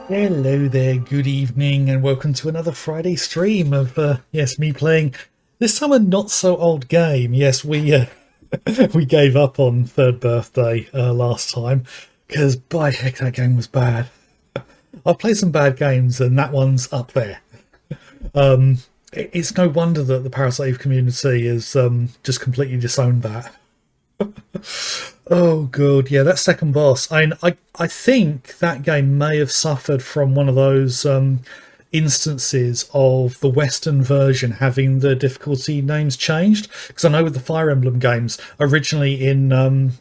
Hello there, good evening, and welcome to another Friday stream of, me playing this time a not so old game. Yes, we we gave up on third birthday last time, because by heck that game was bad. I've played some bad games, and that one's up there. It's no wonder that the Parasite community has just completely disowned that. Oh god, yeah, that second boss. I think that game may have suffered from one of those instances of the Western version having the difficulty names changed. Because I know with the Fire Emblem games, originally in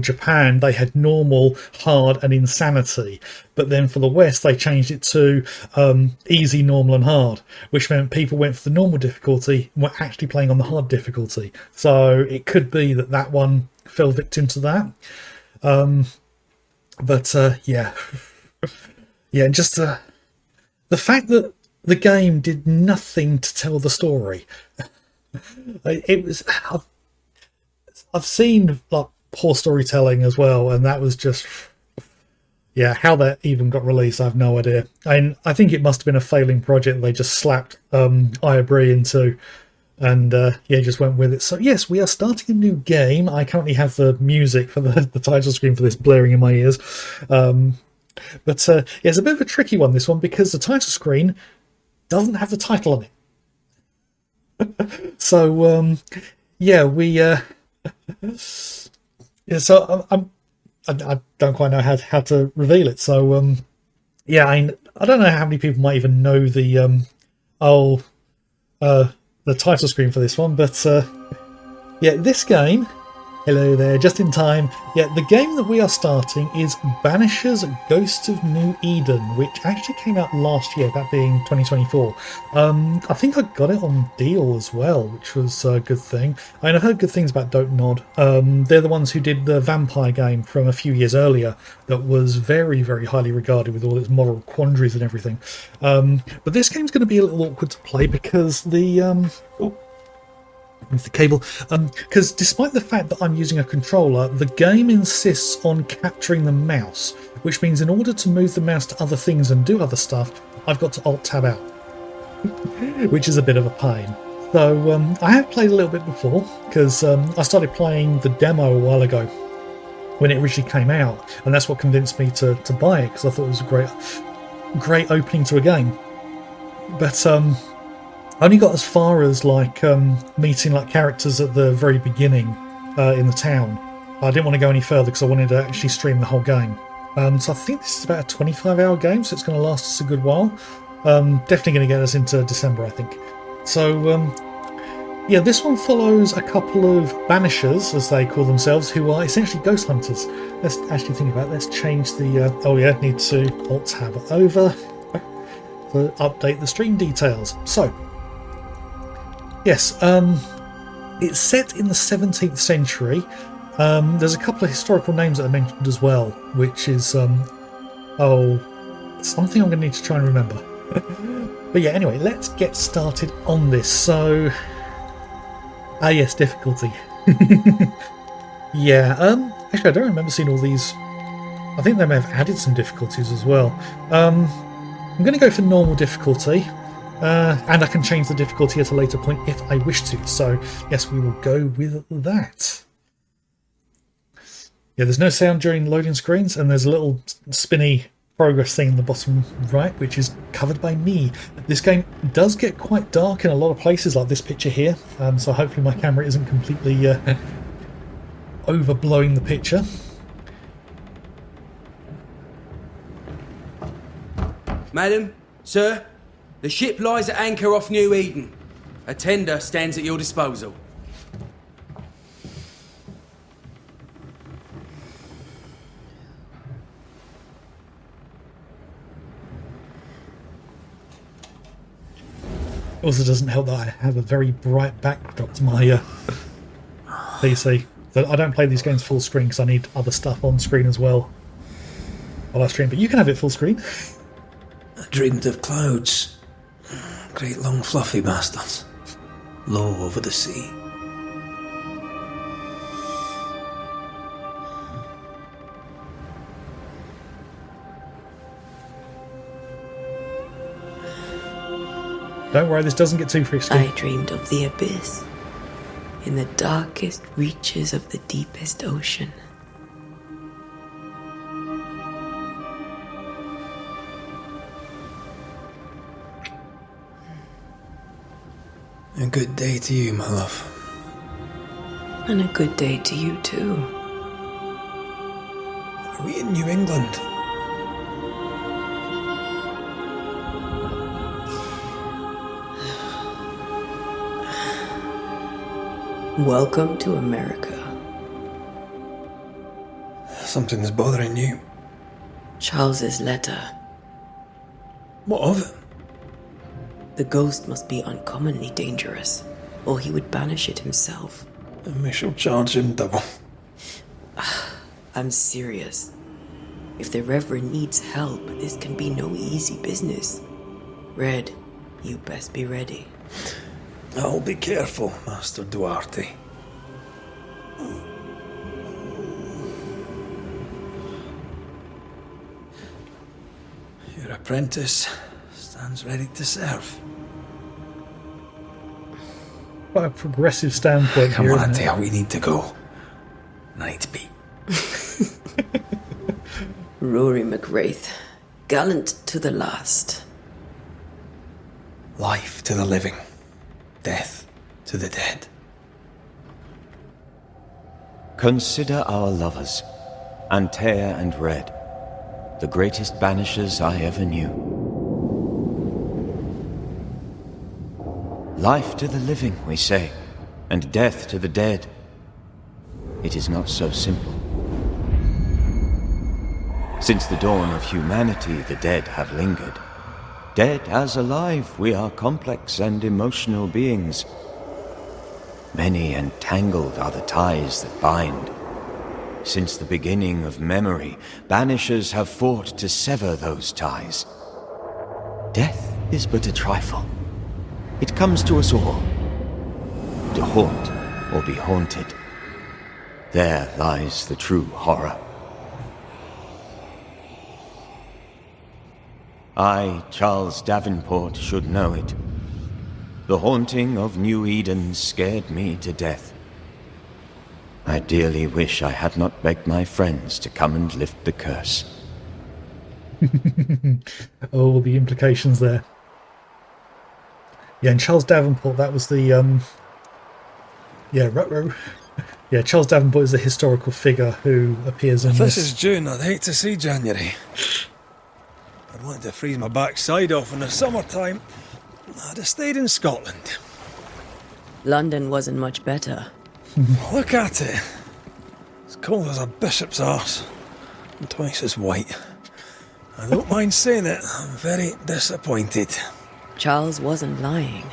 Japan, they had normal, hard, and insanity. But then for the West, they changed it to easy, normal, and hard, which meant people went for the normal difficulty and were actually playing on the hard difficulty. So it could be that that one fell victim to that. Yeah. Yeah, and just the fact that the game did nothing to tell the story. It was. I've seen like poor storytelling as well, and that was just. Yeah, how that even got released, I have no idea. I think it must have been a failing project they just slapped Iabri into, and just went with it. So yes, we are starting a new game. I currently have the music for the title screen for this blaring in my ears. It's a bit of a tricky one, this one, because the title screen doesn't have the title on it. So we so I don't quite know how to reveal it. So I don't know how many people might even know the the title screen for this one, but this game. Hello there, just in time. Yeah, the game that we are starting is Banishers Ghosts of New Eden, which actually came out last year, that being 2024. I think I got it on deal as well, which was a good thing. I mean, I've heard good things about Don't Nod. They're the ones who did the vampire game from a few years earlier that was very, very highly regarded with all its moral quandaries and everything. But this game's going to be a little awkward to play because with the cable, because despite the fact that I'm using a controller, the game insists on capturing the mouse, which means in order to move the mouse to other things and do other stuff, I've got to Alt-Tab out, which is a bit of a pain. So I have played a little bit before, because I started playing the demo a while ago when it originally came out, and that's what convinced me to buy it, because I thought it was a great opening to a game. But I only got as far as meeting characters at the very beginning in the town. I didn't want to go any further because I wanted to actually stream the whole game. So I think this is about a 25-hour game, so it's going to last us a good while. Definitely going to get us into December, I think. So this one follows a couple of Banishers, as they call themselves, who are essentially ghost hunters. Let's actually think about it. Let's change the... need to Alt-Tab over to update the stream details. So... yes, it's set in the 17th century. There's a couple of historical names that are mentioned as well, which is something I'm going to need to try and remember. But yeah, anyway, let's get started on this. So, yes, difficulty. Actually, I don't remember seeing all these. I think they may have added some difficulties as well. I'm going to go for normal difficulty. And I can change the difficulty at a later point if I wish to. So, yes, we will go with that. Yeah, there's no sound during loading screens, and there's a little spinny progress thing in the bottom right, which is covered by me. This game does get quite dark in a lot of places, like this picture here. So hopefully my camera isn't completely overblowing the picture. Madam, sir, the ship lies at anchor off New Eden. A tender stands at your disposal. It also doesn't help that I have a very bright backdrop to my PC. So I don't play these games full screen because I need other stuff on screen as well while I stream. But you can have it full screen. I dreamed of clouds. Great long fluffy bastards. Low over the sea. Don't worry, this doesn't get too frisky. I dreamed of the abyss, in the darkest reaches of the deepest ocean. A good day to you, my love. And a good day to you, too. Are we in New England? Welcome to America. Something's bothering you. Charles's letter. What of it? The ghost must be uncommonly dangerous, or he would banish it himself. And we shall charge him double. I'm serious. If the Reverend needs help, this can be no easy business. Red, you best be ready. I'll be careful, Master Duarte. Your apprentice stands ready to serve. Quite a progressive standpoint Come here, on, isn't it? Antea, we need to go. Night beat. Rory McWraith, gallant to the last. Life to the living, death to the dead. Consider our lovers, Antea and Red, the greatest banishers I ever knew. Life to the living, we say, and death to the dead. It is not so simple. Since the dawn of humanity, the dead have lingered. Dead as alive, we are complex and emotional beings. Many and tangled are the ties that bind. Since the beginning of memory, banishers have fought to sever those ties. Death is but a trifle. It comes to us all. To haunt or be haunted. There lies the true horror. I, Charles Davenport, should know it. The haunting of New Eden scared me to death. I dearly wish I had not begged my friends to come and lift the curse. Oh, the implications there. Yeah, and Charles Davenport, that was the yeah, Charles Davenport is the historical figure who appears in If this this. is June, I'd hate to see January. I'd want to freeze my backside off in the summertime. I'd have stayed in Scotland. London wasn't much better. Look at it. As cold as a bishop's arse. And twice as white. I don't mind saying it, I'm very disappointed. Charles wasn't lying.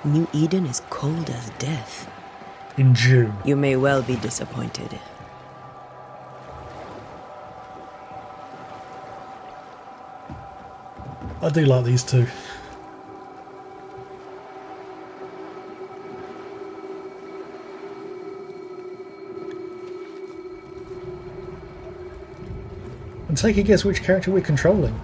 New Eden is cold as death. In June. You may well be disappointed. I do like these two. And take a guess which character we're controlling.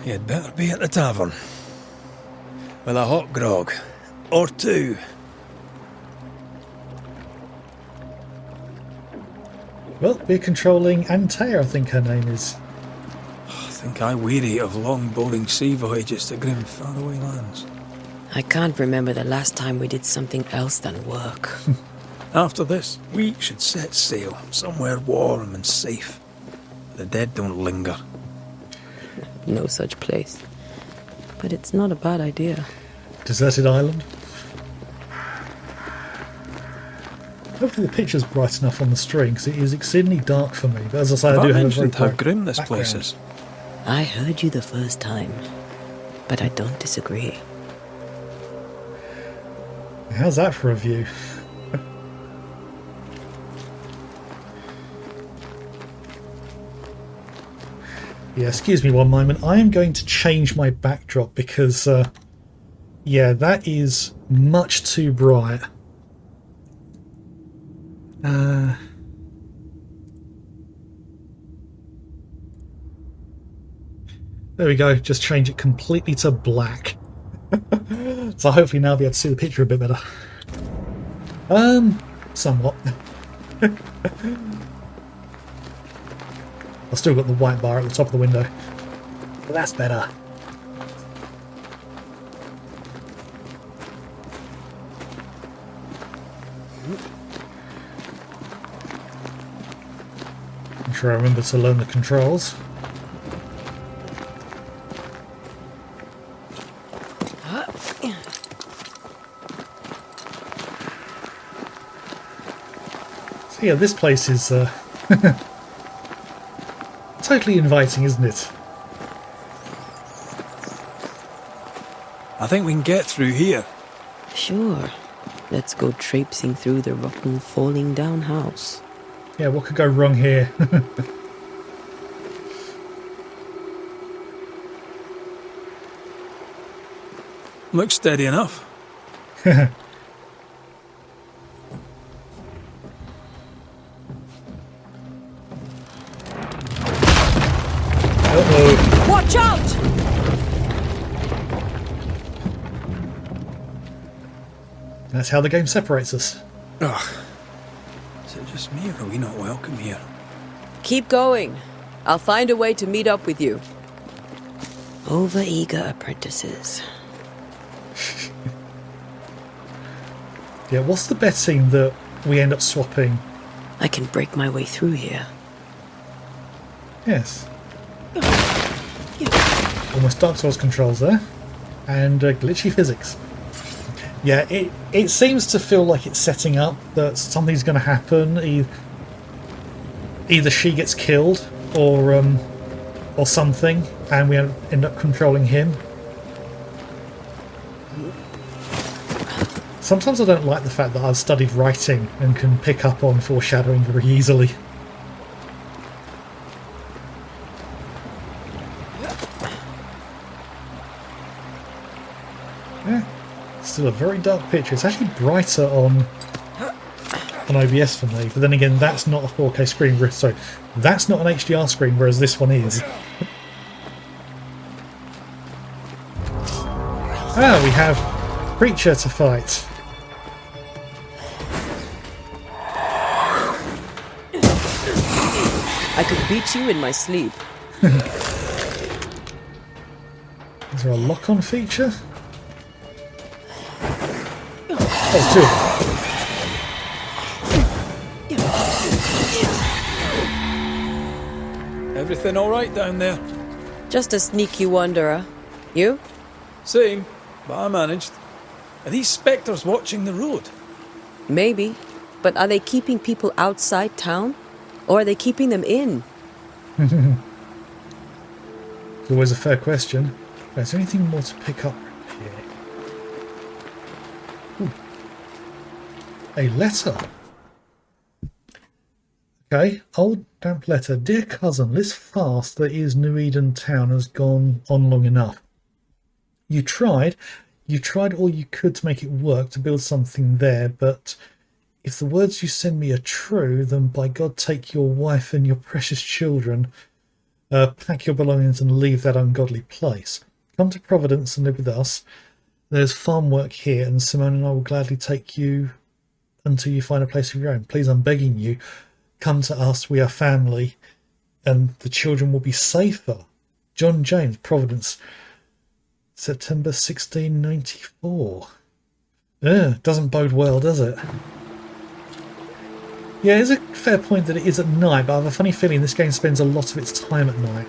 You'd better be at the tavern. With a hot grog. Or two. Well, we're controlling Antea, I think her name is. I think I weary of long, boring sea voyages to grim, faraway lands. I can't remember the last time we did something else than work. After this, we should set sail somewhere warm and safe. The dead don't linger. No such place. But it's not a bad idea. Deserted island. Hopefully the picture's bright enough on the screen, because it is exceedingly dark for me. But as I say, I do have a very mentioned how bright grim this background. place is. I heard you the first time, but I don't disagree. How's that for a view? Yeah, excuse me one moment. I am going to change my backdrop because, yeah, that is much too bright. There we go, just change it completely to black. So hopefully now I'll be able to see the picture a bit better. Somewhat. I've still got the white bar at the top of the window. But that's better. I'm sure I remember to learn the controls. So yeah, this place is totally inviting, isn't it? I think we can get through here. Sure. Let's go traipsing through the rotten, falling down house. Yeah, what could go wrong here? Looks steady enough. Uh-oh. Watch out! That's how the game separates us. Ugh. Is it just me or are we not welcome here? Keep going. I'll find a way to meet up with you. Over-eager apprentices. Yeah, what's the betting that we end up swapping? I can break my way through here. Yes. Almost Dark Souls controls there. And glitchy physics. Yeah, it seems to feel like it's setting up that something's going to happen. Either she gets killed or something, and we end up controlling him. Sometimes I don't like the fact that I've studied writing and can pick up on foreshadowing very easily. Yeah, still a very dark picture. It's actually brighter on OBS for me, but then again, that's not a 4K screen. Sorry, that's not an HDR screen, whereas this one is. Ah, we have creature to fight. I could beat you in my sleep. Is there a lock-on feature? Oh, two. Everything all right down there? Just a sneaky wanderer. You? Same, but I managed. Are these spectres watching the road? Maybe. But are they keeping people outside town? Or are they keeping them in? It's always a fair question. Is there anything more to pick up here? Ooh. A letter. Okay, old damp letter. Dear cousin, this fast that is New Eden town has gone on long enough. You tried all you could to make it work, to build something there, but if the words you send me are true, then by God take your wife and your precious children, pack your belongings and leave that ungodly place. Come to Providence and live with us. There's farm work here, and Simone and I will gladly take you until you find a place of your own. Please, I'm begging you, come to us. We are family, and the children will be safer. John James, Providence, September 1694. Doesn't bode well, does it? Yeah, it's a fair point that it is at night, but I have a funny feeling this game spends a lot of its time at night.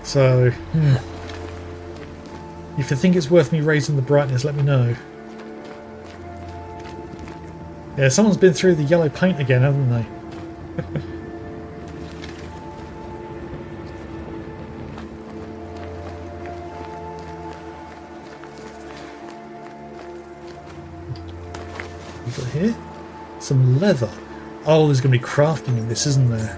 So, if you think it's worth me raising the brightness, let me know. Yeah, someone's been through the yellow paint again, haven't they? We've got here some leather. Oh, there's going to be crafting in this, isn't there?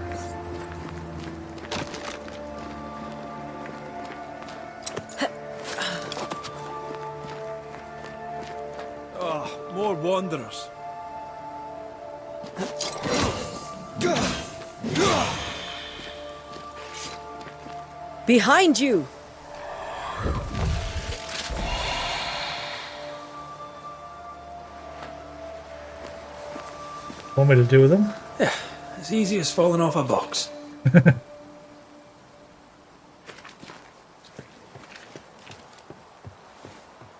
Oh, more wanderers. Behind you! Want me to deal with them? Yeah, as easy as falling off a box.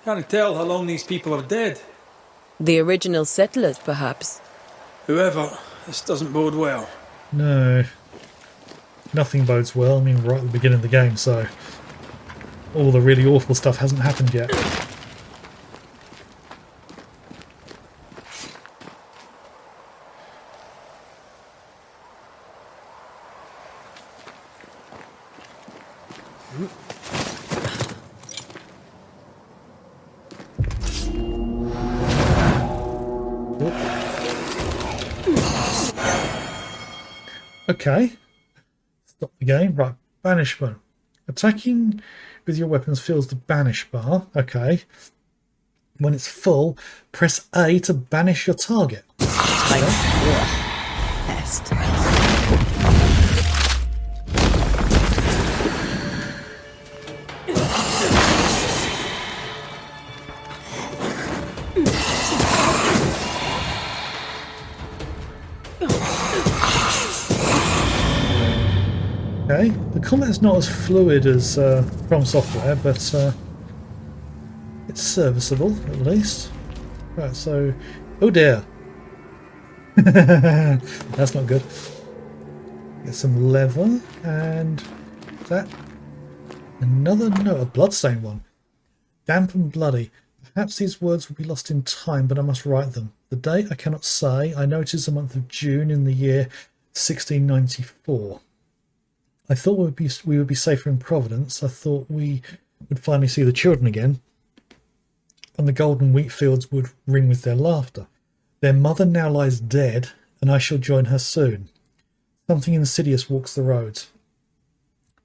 Can't tell how long these people are dead. The original settlers, perhaps. Whoever, this doesn't bode well. No. Nothing bodes well. I mean, right at the beginning of the game, so all the really awful stuff hasn't happened yet. Okay. Stop the game. Right. Banishment. Attacking with your weapons fills the banish bar. Okay. When it's full, press A to banish your target. Best. Okay. The combat is not as fluid as From Software, but it's serviceable at least. Right. So, oh dear. That's not good. Get some leather and that. Another note, a bloodstained one. Damp and bloody. Perhaps these words will be lost in time, but I must write them. The date I cannot say. I know it is the month of June in the year 1694. I thought we would be safer in Providence. I thought we would finally see the children again, and the golden wheat fields would ring with their laughter. Their mother now lies dead, and I shall join her soon. Something insidious walks the roads.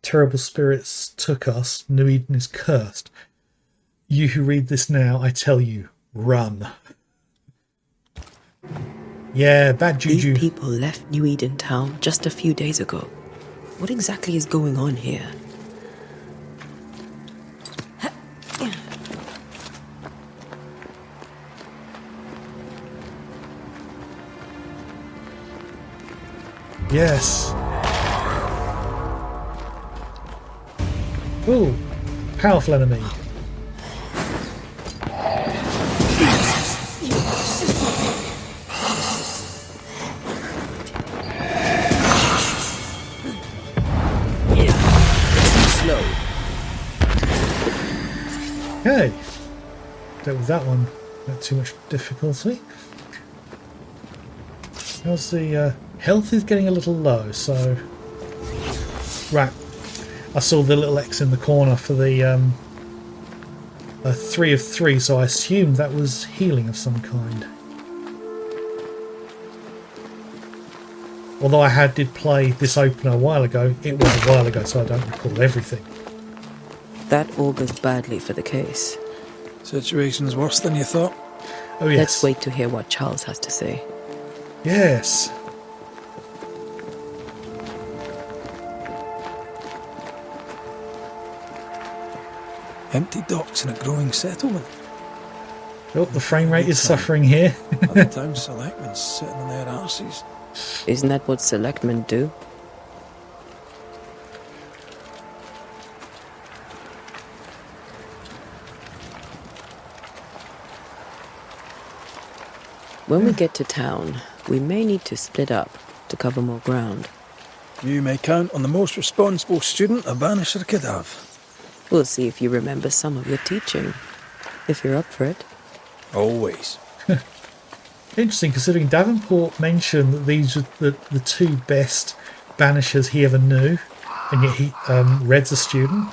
Terrible spirits took us. New Eden is cursed. You who read this now, I tell you, run. Yeah, bad juju. These people left New Eden town just a few days ago. What exactly is going on here? Yes. Ooh, powerful enemy. Okay, dealt with that one without too much difficulty. How's the health is getting a little low, so right. I saw the little X in the corner for the 3 of 3, so I assumed that was healing of some kind. Although I did play this opener a while ago, it was a while ago, so I don't recall everything. That augurs badly for the case. Situation's worse than you thought. Oh yes. Let's wait to hear what Charles has to say. Yes. Empty docks in a growing settlement. Oh, the frame rate is suffering here. Other town selectmen sitting on their arses. Isn't that what selectmen do? When we get to town, we may need to split up to cover more ground. You may count on the most responsible student a Banisher could have. We'll see if you remember some of your teaching, if you're up for it. Always. Interesting, considering Davenport mentioned that these are the two best Banishers he ever knew, and yet he Red's a student.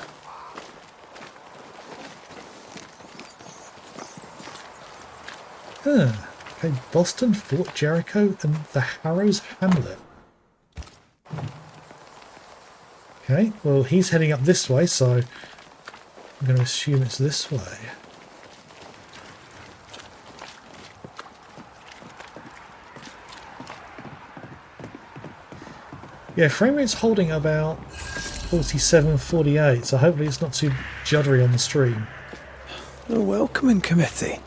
Huh. Okay, Boston, Fort Jericho, and the Harrows Hamlet. Okay, well he's heading up this way, so I'm going to assume it's this way. Yeah, frame rate's holding about 47:48, so hopefully it's not too juddery on the stream. A welcoming committee.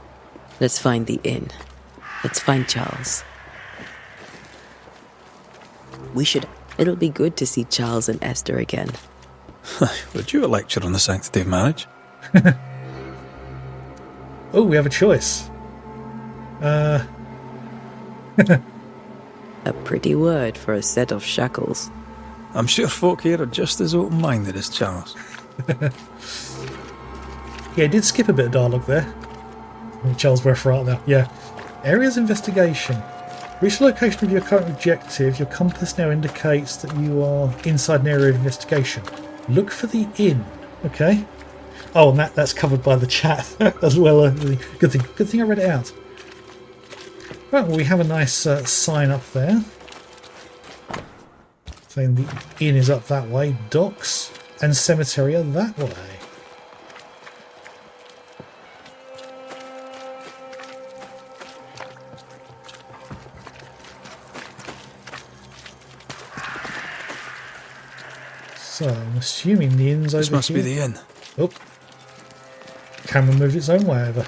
Let's find the inn. Let's find Charles. We should. It'll be good to see Charles and Esther again. Would you a lecture on the sanctity of marriage? Oh, we have a choice. A pretty word for a set of shackles. I'm sure folk here are just as open-minded as Charles. Yeah, it did skip a bit of dialogue there. Charles Referat now. Yeah. Areas investigation. Reach the location of your current objective. Your compass now indicates that you are inside an area of investigation. Look for the inn. Okay. Oh, and that's covered by the chat as well. Good thing I read it out. Right, well, we have a nice sign up there saying the inn is up that way. Docks and cemetery are that way. So I'm assuming the inn's over here. This must be the inn. Oh. Camera moved its own way over.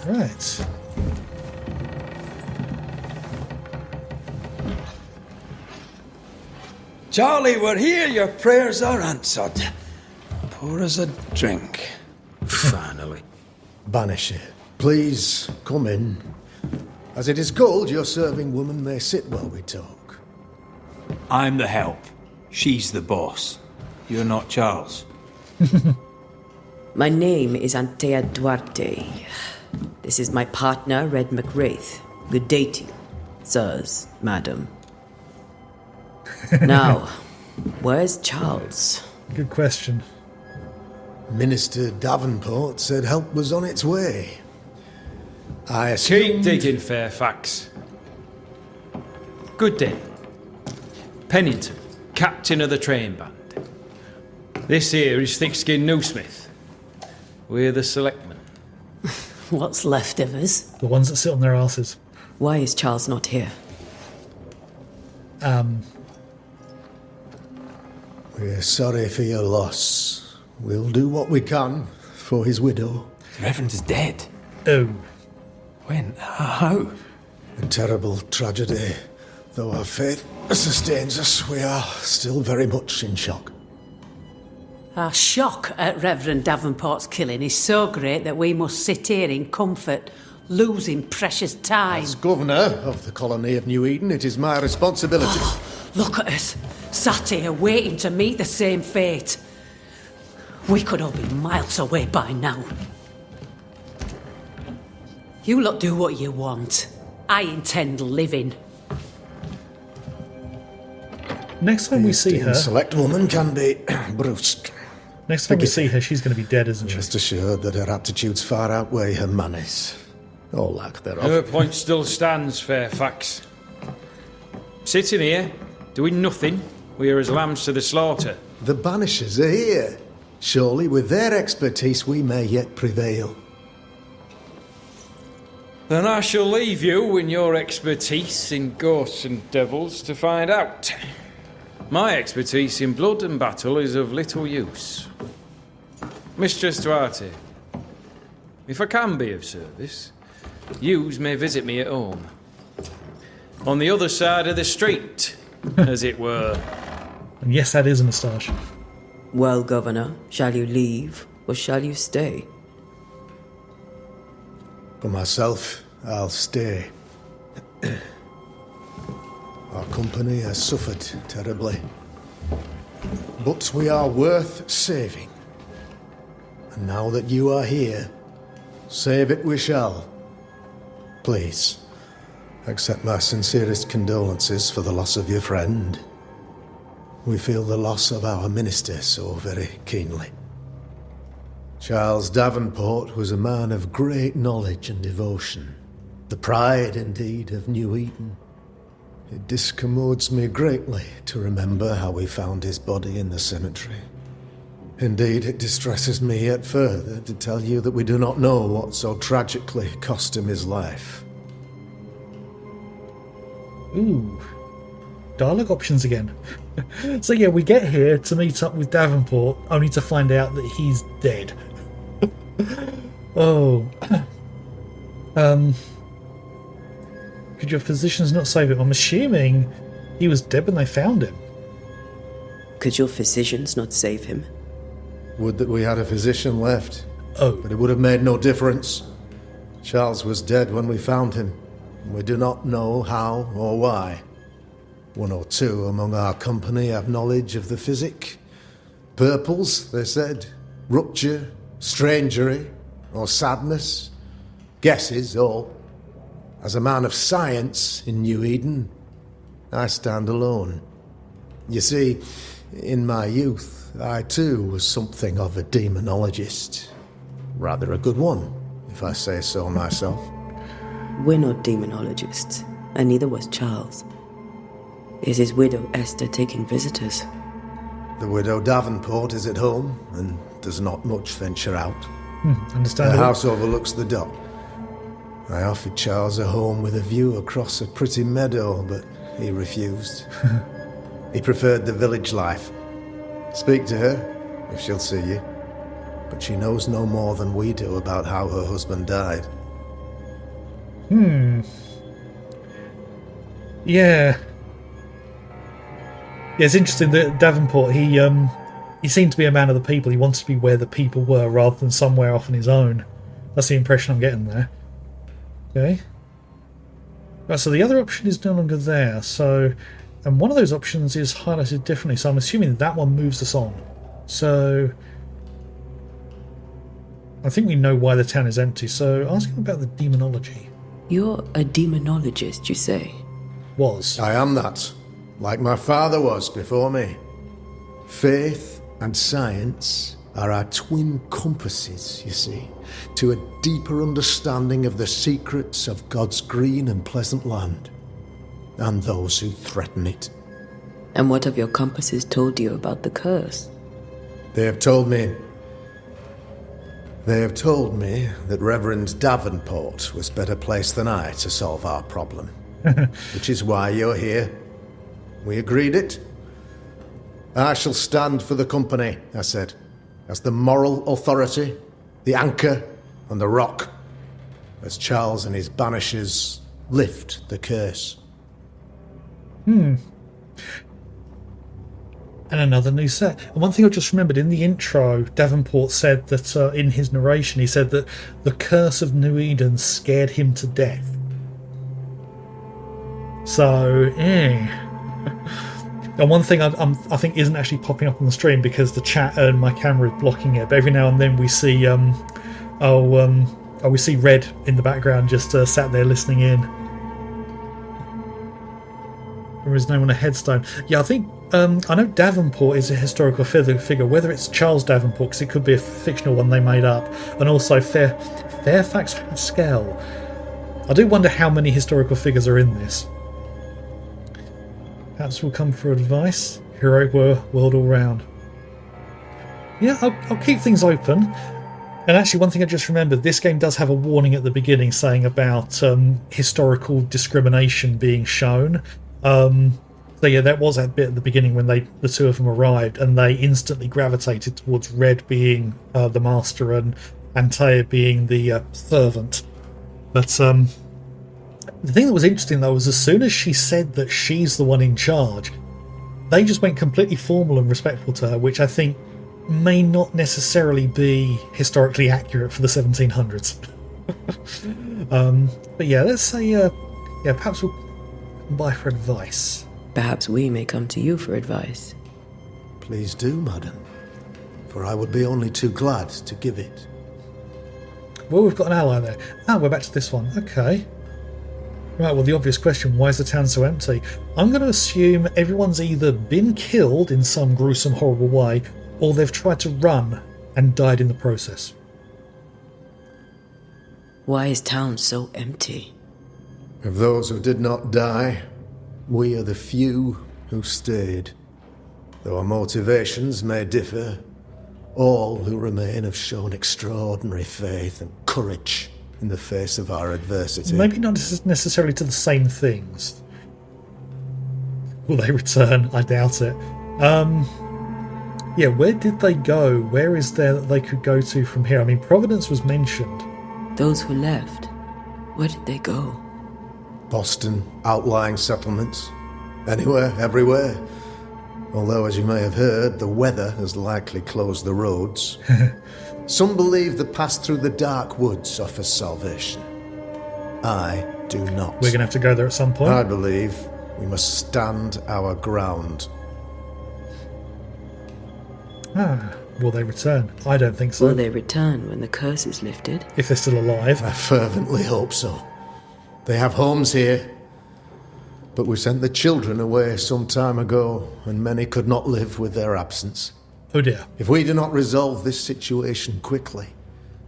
Right. Charlie, we're here. Your prayers are answered. Pour us a drink. Finally. Banisher, please come in. As it is called, your serving woman may sit while we talk. I'm the help. She's the boss. You're not Charles. My name is Antea Duarte. This is my partner, Red McWraith. Good day to you, sirs, madam. Now, where's Charles? Good question. Minister Davenport said help was on its way. I Keep assumed... digging, Fairfax. Good day. Pennington, captain of the train band. This here is Thickskin Newsmith. We're the selectmen. What's left of us? The ones that sit on their asses. Why is Charles not here? We're sorry for your loss. We'll do what we can for his widow. The Reverend is dead. Oh. When? How? A terrible tragedy. Though our faith sustains us, we are still very much in shock. Our shock at Reverend Davenport's killing is so great that we must sit here in comfort, losing precious time. As governor of the colony of New Eden, it is my responsibility. Look at us, sat here waiting to meet the same fate. We could all be miles away by now. You lot do what you want. I intend living. Next time we see her, Select woman can be brusque. next time we see her, she's going to be dead, isn't she? Rest assured that her aptitudes far outweigh her manners. Or lack thereof. Her point still stands, Fairfax. Sitting here, doing nothing, we are as lambs to the slaughter. The Banishers are here. Surely with their expertise we may yet prevail. Then I shall leave you and your expertise in ghosts and devils to find out. My expertise in blood and battle is of little use. Mistress Duarte, if I can be of service, yous may visit me at home. On the other side of the street, as it were. And yes, that is a moustache. Well, Governor, shall you leave or shall you stay? For myself, I'll stay. Our company has suffered terribly. But we are worth saving. And now that you are here, save it we shall. Please, accept my sincerest condolences for the loss of your friend. We feel the loss of our minister so very keenly. Charles Davenport was a man of great knowledge and devotion. The pride, indeed, of New Eden. It discommodes me greatly to remember how we found his body in the cemetery. Indeed, it distresses me yet further to tell you that we do not know what so tragically cost him his life. Ooh. dialogue options again. So yeah, we get here to meet up with Davenport, only to find out that he's dead. Oh. Could your physicians not save him? I'm assuming he was dead when they found him. Could your physicians not save him? Would that we had a physician left. Oh. But it would have made no difference. Charles was dead when we found him. And we do not know how or why. One or two among our company have knowledge of the physic. Purples, they said. Rupture, strangery, or sadness. Guesses, all. As a man of science in New Eden, I stand alone. You see, in my youth, I too was something of a demonologist. Rather a good one, if I say so myself. We're not demonologists, and neither was Charles. Is his widow Esther taking visitors? The widow Davenport is at home, and does not much venture out. Her Understandable. house overlooks the dock. I offered Charles a home with a view across a pretty meadow, but he refused. He preferred the village life. Speak to her, if she'll see you. But she knows no more than we do about how her husband died. Yeah. Yeah, it's interesting that Davenport, he seemed to be a man of the people. He wanted to be where the people were rather than somewhere off on his own. That's the impression I'm getting there. Okay. Right, so the other option is no longer there. So, and one of those options is highlighted differently. So I'm assuming that one moves us on. So I think we know why the town is empty. So asking about the demonology. You're a demonologist, you say? Was. I am that, like my father was before me. Faith and science are our twin compasses, you see, to a deeper understanding of the secrets of God's green and pleasant land, and those who threaten it. And what have your compasses told you about the curse? They have told me that Reverend Davenport was better placed than I to solve our problem. Which is why you're here. We agreed it. I shall stand for the company, I said, as the moral authority, the anchor, and the rock, as Charles and his Banishers lift the curse. And another new set. And one thing I just remembered, in the intro, Davenport said that in his narration, he said that the curse of New Eden scared him to death. So, And one thing I think isn't actually popping up on the stream because the chat and my camera is blocking it, but every now and then we see, we see Red in the background just sat there listening in. There is no on a headstone. Yeah, I think I know Davenport is a historical figure, whether it's Charles Davenport, because it could be a fictional one they made up, and also Fairfax Haskell. I do wonder how many historical figures are in this. Perhaps we'll come for advice. Heroic world all round. Yeah, I'll keep things open. And actually, one thing I just remembered, this game does have a warning at the beginning saying about historical discrimination being shown. So yeah, that was that bit at the beginning when the two of them arrived, and they instantly gravitated towards Red being the master and Antea being the servant. But the thing that was interesting though was as soon as she said that she's the one in charge, they just went completely formal and respectful to her, which I think may not necessarily be historically accurate for the 1700s. But yeah, let's say perhaps we'll come by for advice. Perhaps we may come to you for advice. Please do, madam, for I would be only too glad to give it. Well, we've got an ally there. We're back to this one. Okay. Right, well, the obvious question, why is the town so empty? I'm going to assume everyone's either been killed in some gruesome, horrible way, or they've tried to run and died in the process. Why is town so empty? Of those who did not die, we are the few who stayed. Though our motivations may differ, all who remain have shown extraordinary faith and courage in the face of our adversity. Maybe not necessarily to the same things. Will they return? I doubt it. Yeah, where did they go? Where is there that they could go to from here? I mean, Providence was mentioned. Those who left, where did they go? Boston, outlying settlements. Anywhere, everywhere. Although, as you may have heard, the weather has likely closed the roads. Some believe the pass through the dark woods offers salvation. I do not. We're going to have to go there at some point. I believe we must stand our ground. Will they return? I don't think so. Will they return when the curse is lifted? If they're still alive. I fervently hope so. They have homes here. But we sent the children away some time ago, and many could not live with their absence. Oh dear. If we do not resolve this situation quickly,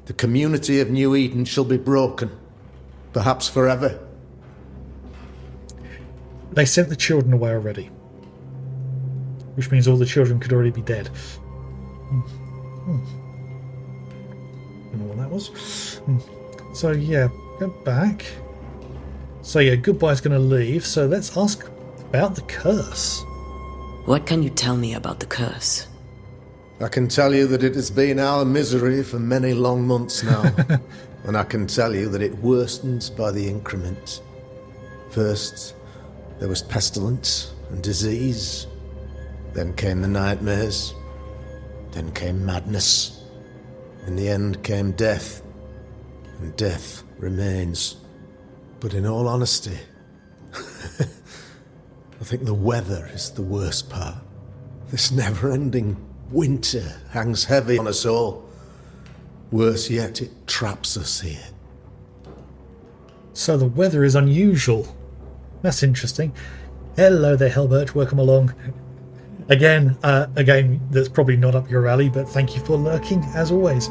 the community of New Eden shall be broken. Perhaps forever. They sent the children away already. Which means all the children could already be dead. Don't know what that was. So yeah, go back. So yeah, Goodbye's going to leave. So let's ask about the curse. What can you tell me about the curse? I can tell you that it has been our misery for many long months now. And I can tell you that it worsens by the increment. First, there was pestilence and disease. Then came the nightmares. Then came madness. In the end came death. And death remains. But in all honesty, I think the weather is the worst part. This never-ending winter hangs heavy on us all. Worse yet, it traps us here. So the weather is unusual. That's interesting. Hello there, Hellbirch. Welcome along. Again, a game that's probably not up your alley, but thank you for lurking, as always.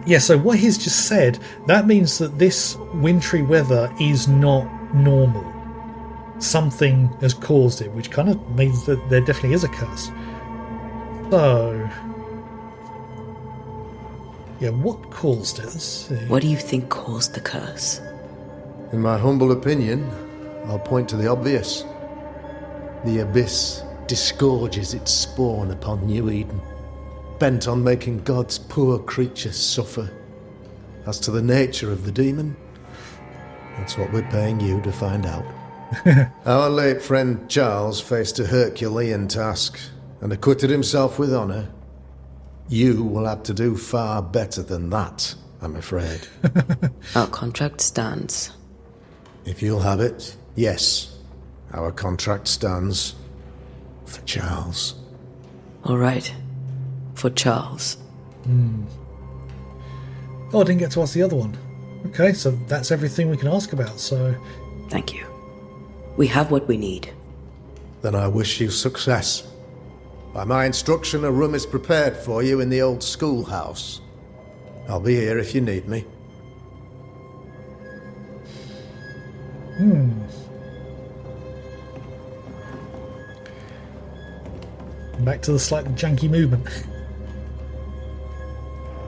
Yeah, so what he's just said, that means that this wintry weather is not normal. Something has caused it, which kind of means that there definitely is a curse. So... yeah, what caused it? Let's see. What do you think caused the curse? In my humble opinion, I'll point to the obvious. The abyss disgorges its spawn upon New Eden, bent on making God's poor creatures suffer. As to the nature of the demon, that's what we're paying you to find out. Our late friend Charles faced a Herculean task and acquitted himself with honour. You will have to do far better than that, I'm afraid. Our contract stands. If you'll have it, yes, our contract stands for Charles. All right. For Charles. Oh, I didn't get to ask the other one. Okay, so that's everything we can ask about, so... Thank you. We have what we need. Then I wish you success. By my instruction, a room is prepared for you in the old schoolhouse. I'll be here if you need me. Back to the slightly janky movement.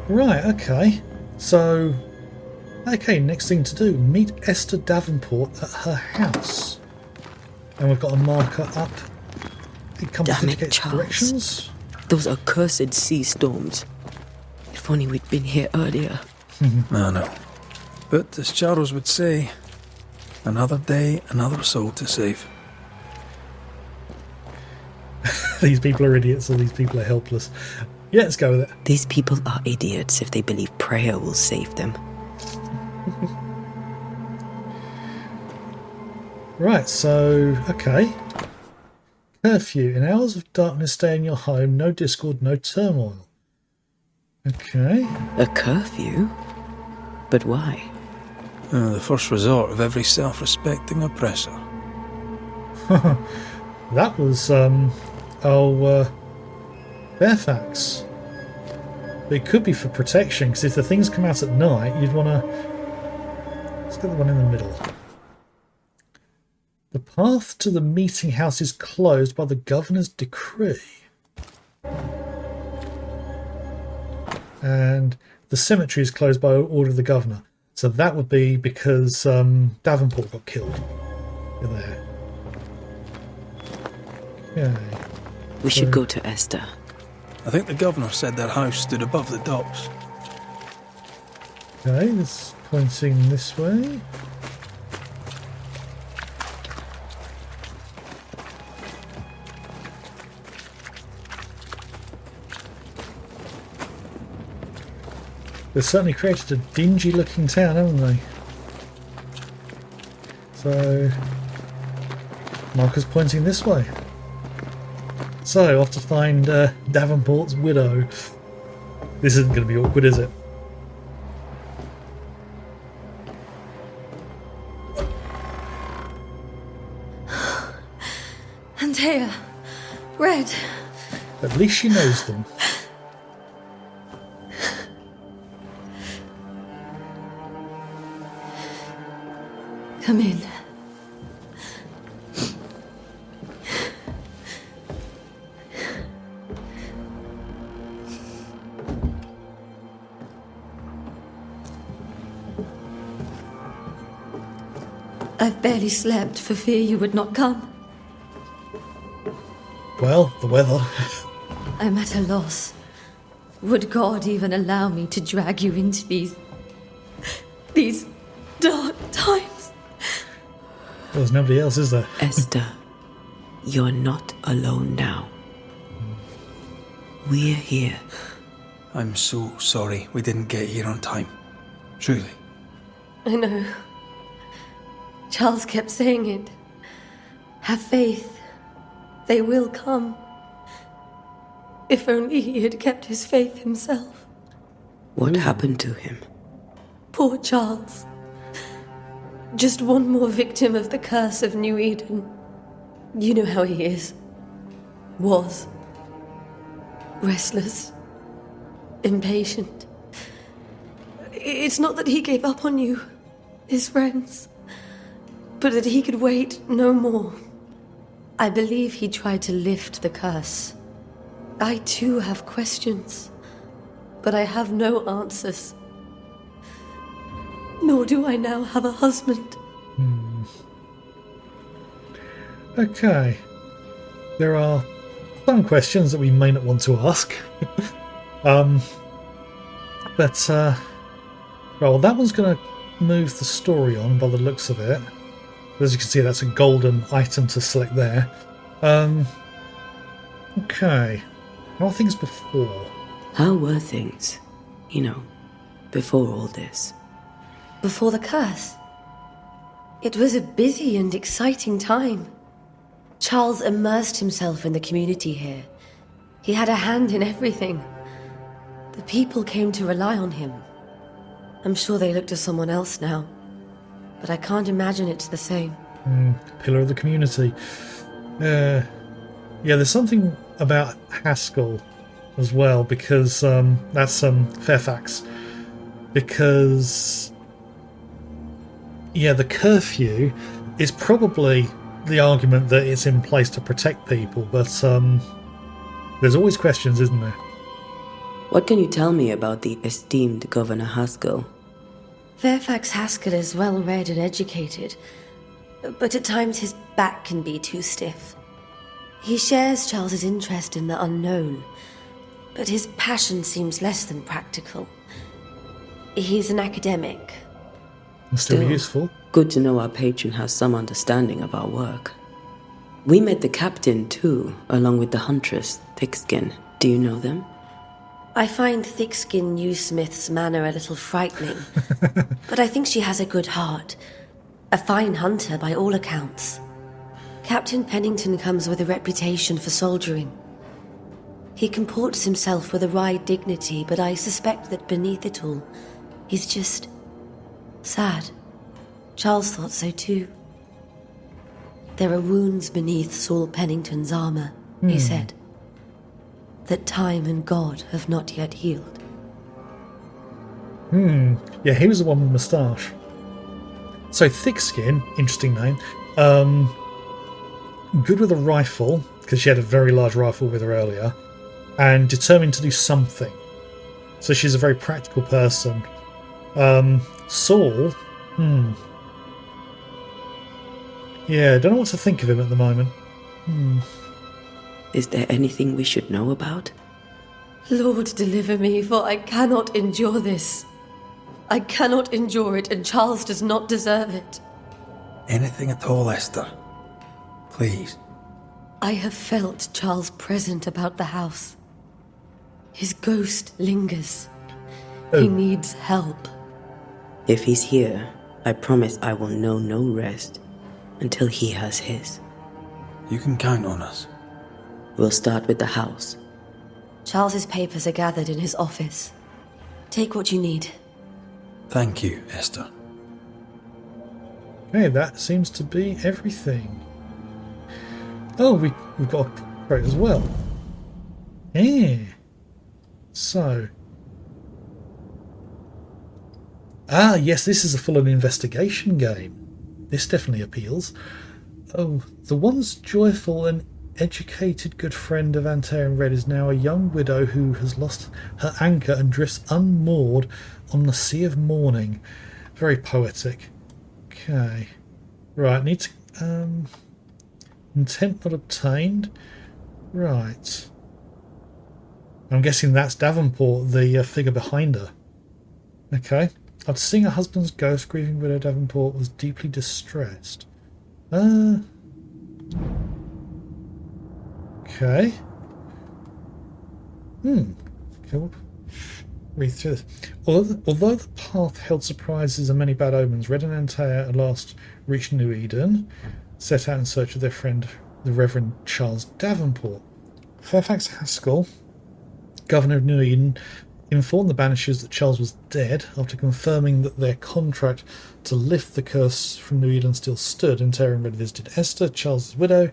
Right, okay. So... okay, next thing to do. Meet Esther Davenport at her house. And we've got a marker up. It comes to Damn it, indicate Charles. directions. Those are cursed sea storms. If only we'd been here earlier. I know. But as Charles would say, another day, another soul to save. These people are idiots or these people are helpless. Yeah, let's go with it. These people are idiots if they believe prayer will save them. Right, so, okay. Curfew. In hours of darkness, stay in your home. No discord, no turmoil. Okay. A curfew? But why? The first resort of every self-respecting oppressor. That was, Fairfax. But it could be for protection, because if the things come out at night, you'd want to... let's get the one in the middle. The path to the meeting house is closed by the governor's decree. And the cemetery is closed by order of the governor. So that would be because Davenport got killed in there. Okay. We should go to Esther. I think the governor said their house stood above the docks. Okay, it's pointing this way. They've certainly created a dingy looking town, haven't they? So, marker's pointing this way. So, I'll have to find Davenport's widow. This isn't going to be awkward, is it? Antea, Red. At least she knows them. Come in. I've barely slept for fear you would not come. Well, the weather. I'm at a loss. Would God even allow me to drag you into these dark times? There's nobody else, is there? Esther, you're not alone now. We're here. I'm so sorry we didn't get here on time. Truly. I know. Charles kept saying it. Have faith. They will come. If only he had kept his faith himself. What happened to him? Poor Charles. Just one more victim of the curse of New Eden. You know how he is. Was. Restless. Impatient. It's not that he gave up on you, his friends, but that he could wait no more. I believe he tried to lift the curse. I too have questions, but I have no answers. Nor do I now have a husband. Okay. There are some questions that we may not want to ask. Well, that one's going to move the story on by the looks of it. As you can see, that's a golden item to select there. Okay. How are things before? How were things, before all this? Before the curse. It was a busy and exciting time. Charles immersed himself in the community here. He had a hand in everything. The people came to rely on him. I'm sure they look to someone else now, but I can't imagine it's the same. Pillar of the community. Yeah, there's something about Haskell as well, because that's Fairfax. Because, the curfew is probably the argument that it's in place to protect people, but there's always questions, isn't there? What can you tell me about the esteemed Governor Haskell? Fairfax Haskell is well read and educated, but at times his back can be too stiff. He shares Charles's interest in the unknown, but his passion seems less than practical. He's an academic. Still useful. Good to know our patron has some understanding of our work. We met the captain too, along with the huntress, Thickskin. Do you know them? I find Thickskin Newsmith's manner a little frightening, but I think she has a good heart. A fine hunter by all accounts. Captain Pennington comes with a reputation for soldiering. He comports himself with a wry dignity, but I suspect that beneath it all, he's just sad. Charles thought so too. There are wounds beneath Saul Pennington's armor, he said, that time and God have not yet healed. Yeah, he was the one with the moustache. So Thickskin, interesting name. Good with a rifle, because she had a very large rifle with her earlier, and determined to do something. So she's a very practical person. Saul, yeah, don't know what to think of him at the moment. Is there anything we should know about? Lord, deliver me, for I cannot endure this. I cannot endure it, and Charles does not deserve it. Anything at all, Esther. Please. I have felt Charles present about the house. His ghost lingers. He needs help. If he's here, I promise I will know no rest until he has his. You can count on us. We'll start with the house. Charles's papers are gathered in his office. Take what you need. Thank you, Esther. Okay, that seems to be everything. Oh, we've got a portrait as well. Yeah. So. Ah, yes, this is a full-on investigation game. This definitely appeals. Oh, the once joyful and educated good friend of Antea and Red is now a young widow who has lost her anchor and drifts unmoored on the sea of mourning. Very poetic. Okay. Right, need to... intent not obtained. Right. I'm guessing that's Davenport, the figure behind her. Okay. After seeing her husband's ghost, grieving widow Davenport was deeply distressed. Okay. Okay, we'll read through this. Although the path held surprises and many bad omens, Red and Antea at last reached New Eden, set out in search of their friend, the Reverend Charles Davenport. Fairfax Haskell, Governor of New Eden, informed the Banishers that Charles was dead after confirming that their contract to lift the curse from New Eden still stood. Antea and Red visited Esther, Charles' widow.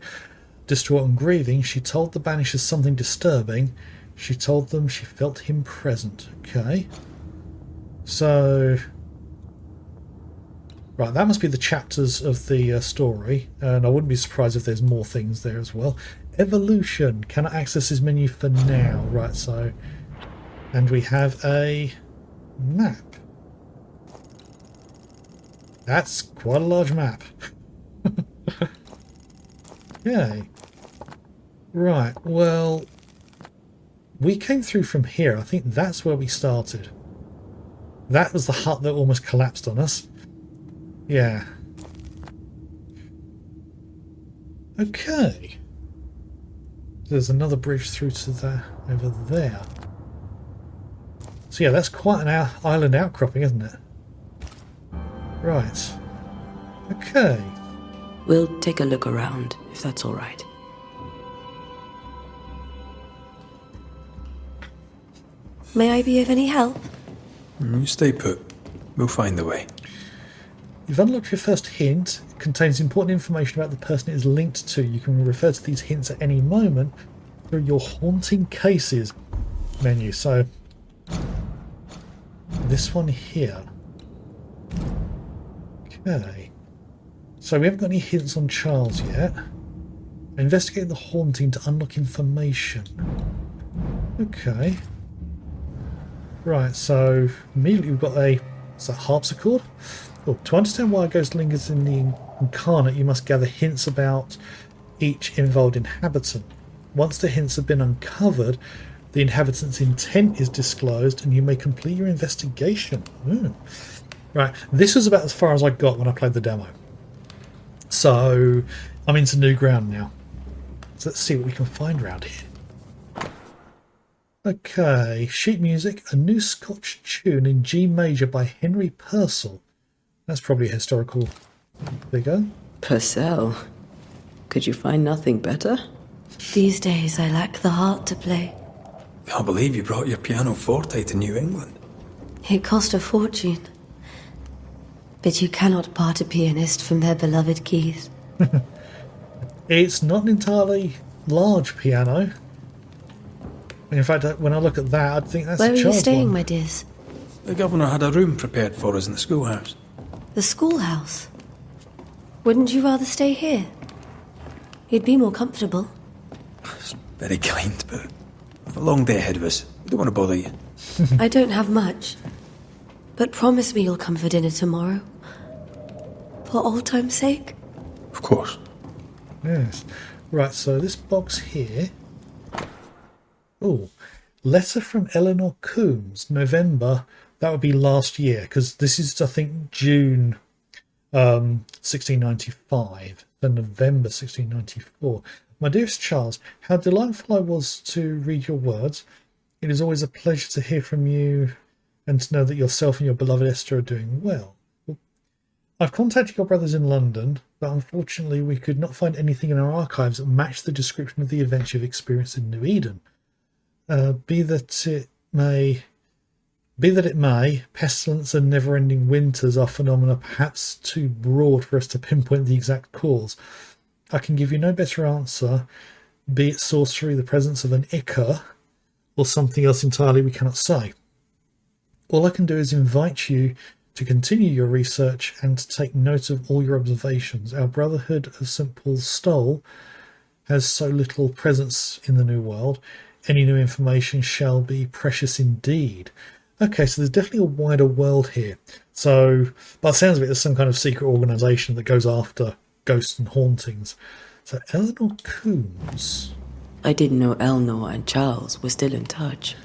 Distraught and grieving, she told the Banishers something disturbing. She told them she felt him present. Okay. So... Right, that must be the chapters of the story, and I wouldn't be surprised if there's more things there as well. Evolution. Cannot access this menu for now. Right, so... And we have a map. That's quite a large map. Okay. Right, well... We came through from here. I think that's where we started. That was the hut that almost collapsed on us. Yeah. Okay. There's another bridge through to the over there. So yeah, that's quite an island outcropping, isn't it? Right. Okay. We'll take a look around, if that's all right. May I be of any help? You stay put. We'll find the way. You've unlocked your first hint. It contains important information about the person it is linked to. You can refer to these hints at any moment through your Haunting Cases menu. So, this one here. Okay. So we haven't got any hints on Charles yet. Investigate the haunting to unlock information. Okay. Right, so immediately we've got a harpsichord. Oh, to understand why a ghost lingers in the incarnate, you must gather hints about each involved inhabitant. Once the hints have been uncovered, the inhabitant's intent is disclosed and you may complete your investigation. Right, this was about as far as I got when I played the demo. So, I'm into new ground now. So let's see what we can find around here. Okay, sheet music, a new Scotch tune in G major by Henry Purcell. That's probably a historical figure. Purcell? Could you find nothing better? These days I lack the heart to play. Can't believe you brought your pianoforte to New England. It cost a fortune. But you cannot part a pianist from their beloved keys. It's not an entirely large piano. In fact, when I look at that, I'd think that's Where a are you child's staying, one. my dears? The governor had a room prepared for us in the schoolhouse. The schoolhouse? Wouldn't you rather stay here? You'd be more comfortable. It's very kind, but we've a long day ahead of us. We don't want to bother you. I don't have much. But promise me you'll come for dinner tomorrow. For old time's sake. Of course. Yes. Right, so this box here, Oh, letter from Eleanor Coombs, November. That would be last year, because this is, I think, June 1695, then November 1694. My dearest Charles, how delightful I was to read your words. It is always a pleasure to hear from you and to know that yourself and your beloved Esther are doing well. I've contacted your brothers in London, but unfortunately we could not find anything in our archives that matched the description of the events you've experienced in New Eden. Be that it may, pestilence and never-ending winters are phenomena perhaps too broad for us to pinpoint the exact cause. I can give you no better answer, be it sorcery, the presence of an Ichor, or something else entirely we cannot say. All I can do is invite you to continue your research and to take note of all your observations. Our Brotherhood of St. Paul's Stole has so little presence in the New World. Any new information shall be precious indeed. Okay, so there's definitely a wider world here. So, by the sounds of it, there's some kind of secret organisation that goes after ghosts and hauntings. So, Eleanor Coombs. I didn't know Eleanor and Charles were still in touch.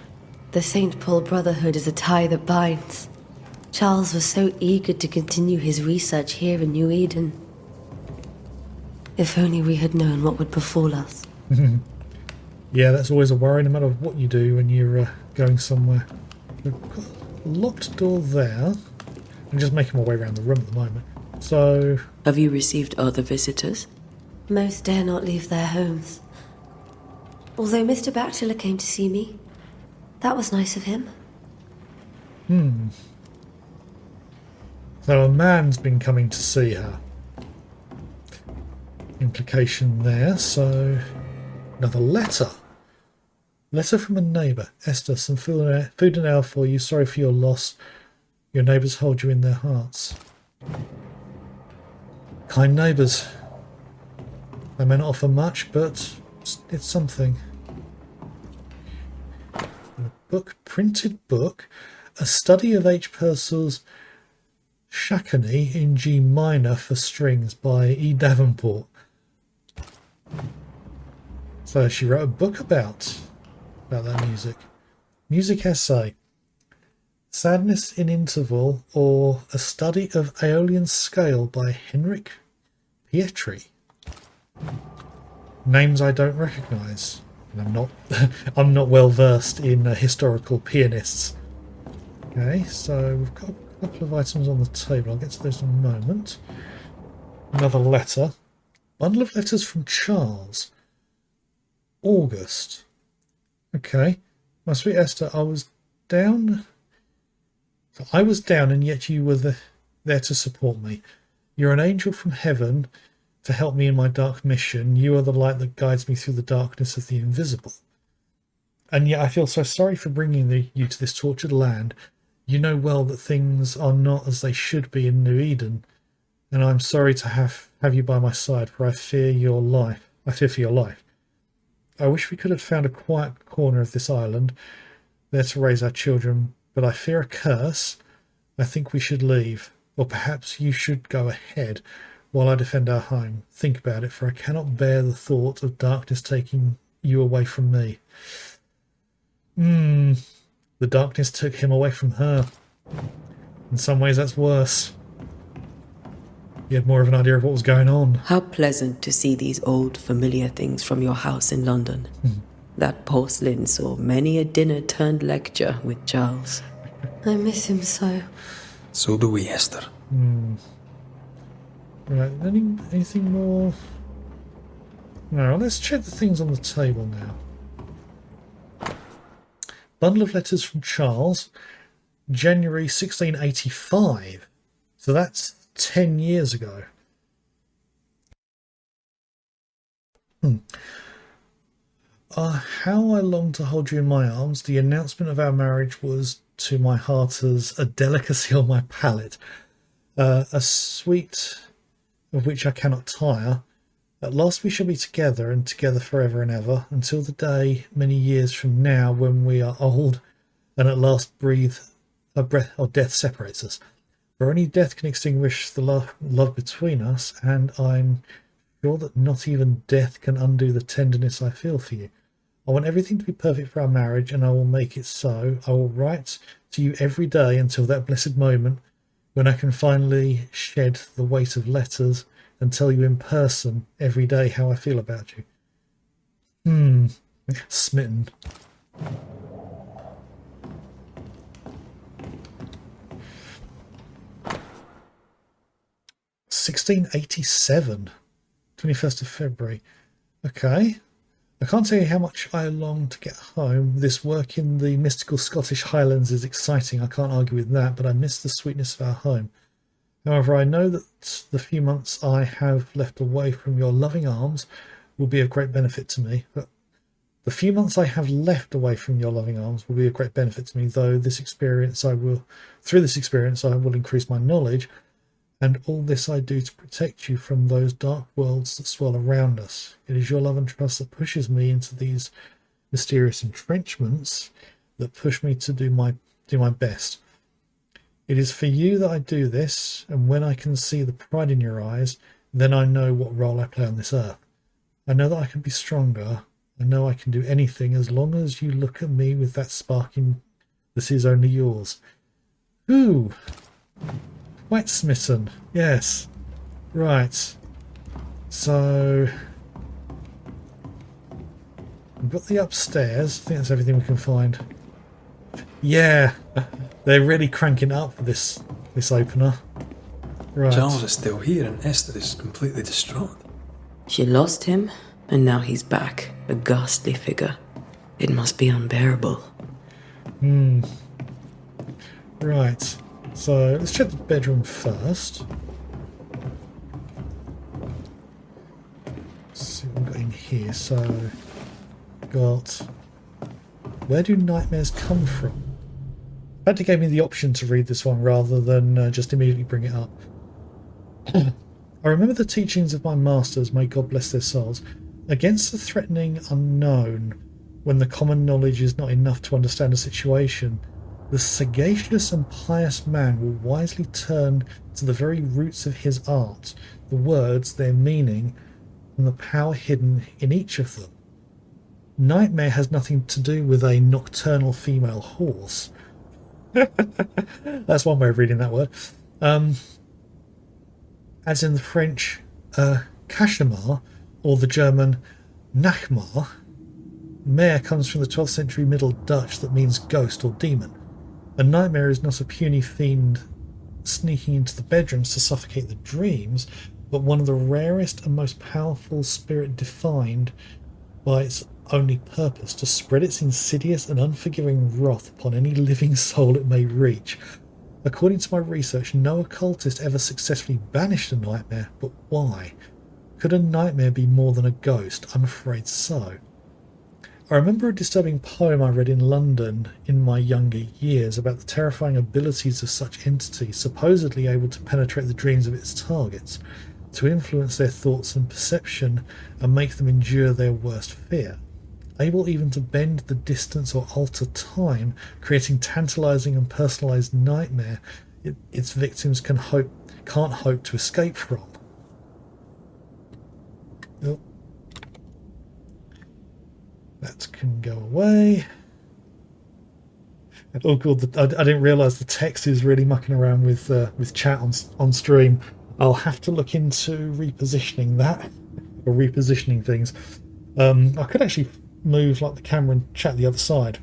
The St. Paul Brotherhood is a tie that binds. Charles was so eager to continue his research here in New Eden. If only we had known what would befall us. Yeah, that's always a worry, no matter what you do when you're going somewhere. We've got a locked door there. I'm just making my way around the room at the moment. So... Have you received other visitors? Most dare not leave their homes. Although Mr. Bachelor came to see me. That was nice of him. So a man's been coming to see her. Implication there, so... Another letter. Letter from a neighbour. Esther, some food and ale for you. Sorry for your loss. Your neighbours hold you in their hearts. Kind neighbours. They may not offer much, but it's something. A book, printed book. A study of H. Purcell's Shakani in G minor for strings by E. Davenport. So she wrote a book about that music. Music essay. Sadness in Interval, or A Study of Aeolian Scale by Henrik Pietri. Names I don't recognise. And I'm not well versed in historical pianists. Okay, so we've got a couple of items on the table. I'll get to those in a moment. Another letter. Bundle of letters from Charles. August. Okay. My sweet Esther, I was down and yet you were there to support me. You're an angel from heaven to help me in my dark mission. You are the light that guides me through the darkness of the invisible. And yet I feel so sorry for bringing you to this tortured land. You know well that things are not as they should be in New Eden, and I'm sorry to have you by my side, for I fear for your life. I wish we could have found a quiet corner of this island, there to raise our children, but I fear a curse. I think we should leave, or perhaps you should go ahead while I defend our home. Think about it, for I cannot bear the thought of darkness taking you away from me. The darkness took him away from her. In some ways that's worse. He had more of an idea of what was going on. How pleasant to see these old familiar things from your house in London. That porcelain saw many a dinner-turned-lecture with Charles. I miss him so. So do we, Esther. Right, anything more? No, let's check the things on the table now. Bundle of letters from Charles, January 1685. So that's 10 years ago. How I long to hold you in my arms. The announcement of our marriage was to my heart as a delicacy on my palate, a sweet of which I cannot tire. At last we shall be together, and together forever and ever, until the day, many years from now, when we are old, and at last breathe a breath of death separates us. For only death can extinguish the love between us, and I'm sure that not even death can undo the tenderness I feel for you. I want everything to be perfect for our marriage, and I will make it so. I will write to you every day until that blessed moment when I can finally shed the weight of letters and tell you in person every day how I feel about you. Smitten. (1687), 21st of February. Okay. I can't tell you how much I long to get home. This work in the mystical Scottish Highlands is exciting. I can't argue with that, but I miss the sweetness of our home. However, I know that the few months I have left away from your loving arms will be of great benefit to me. But the few months I have left away from your loving arms will be of great benefit to me, though through this experience I will increase my knowledge, and all this I do to protect you from those dark worlds that swirl around us. It is your love and trust that pushes me into these mysterious entrenchments that push me to do my best. It is for you that I do this, and when I can see the pride in your eyes, then I know what role I play on this earth. I know that I can be stronger. I know I can do anything as long as you look at me with that spark in "This is only yours." Ooh. Quite smitten. Yes. Right. So we've got the upstairs. I think that's everything we can find. Yeah. They're really cranking up for this opener. Right. Charles is still here and Esther is completely distraught. She lost him, and now he's back, a ghastly figure. It must be unbearable. Right. So let's check the bedroom first. Let's see what we've got in here. So, got where do nightmares come from? In fact, it gave me the option to read this one rather than just immediately bring it up. I remember the teachings of my masters, may God bless their souls, against the threatening unknown, when the common knowledge is not enough to understand a situation. The sagacious and pious man will wisely turn to the very roots of his art, the words, their meaning, and the power hidden in each of them. Nightmare has nothing to do with a nocturnal female horse. That's one way of reading that word. As in the French cauchemar, or the German Nachmar. Mare comes from the 12th century Middle Dutch that means ghost or demon. A nightmare is not a puny fiend sneaking into the bedrooms to suffocate the dreams, but one of the rarest and most powerful spirit defined by its only purpose to spread its insidious and unforgiving wrath upon any living soul it may reach. According to my research, no occultist ever successfully banished a nightmare, but why? Could a nightmare be more than a ghost? I'm afraid so. I remember a disturbing poem I read in London in my younger years about the terrifying abilities of such entities, supposedly able to penetrate the dreams of its targets, to influence their thoughts and perception and make them endure their worst fear. Able even to bend the distance or alter time, creating tantalizing and personalized nightmare its victims can't hope to escape from. Oh. That can go away. Oh god, I didn't realise the text is really mucking around with chat on stream. I'll have to look into repositioning that, or repositioning things. I could actually move like the camera and chat the other side.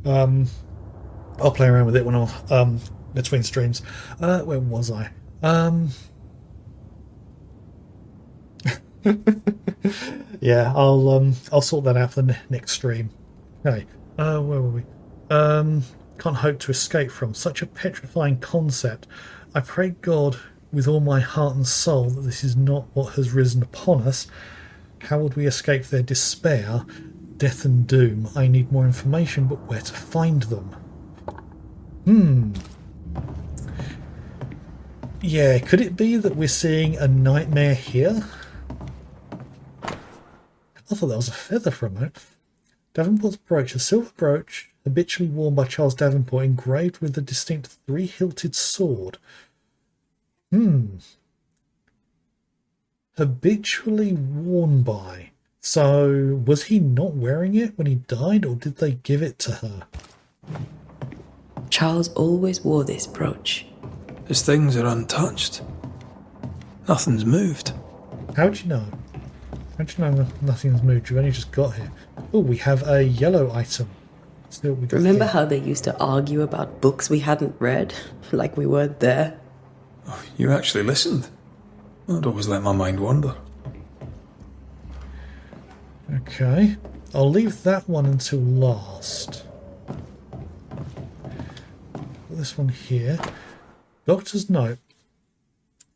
I'll play around with it when I'm between streams. Where was I? Yeah, I'll sort that out for the next stream. Okay, where were we? Can't hope to escape from such a petrifying concept. I pray God with all my heart and soul that this is not what has risen upon us. How would we escape their despair, death and doom? I need more information, but where to find them? Yeah, could it be that we're seeing a nightmare here? I thought that was a feather for a moment. Davenport's brooch, a silver brooch habitually worn by Charles Davenport, engraved with a distinct three-hilted sword. Habitually worn by. So, was he not wearing it when he died, or did they give it to her? Charles always wore this brooch. His things are untouched. Nothing's moved. How'd you know? How'd you know that nothing's moved? You've only just got here. Oh, we have a yellow item. Let's see what we got Remember here. how they used to argue about books we hadn't read? Like we weren't there? Oh, you actually listened. I'd always let my mind wander. Okay. I'll leave that one until last. This one here. Doctor's note.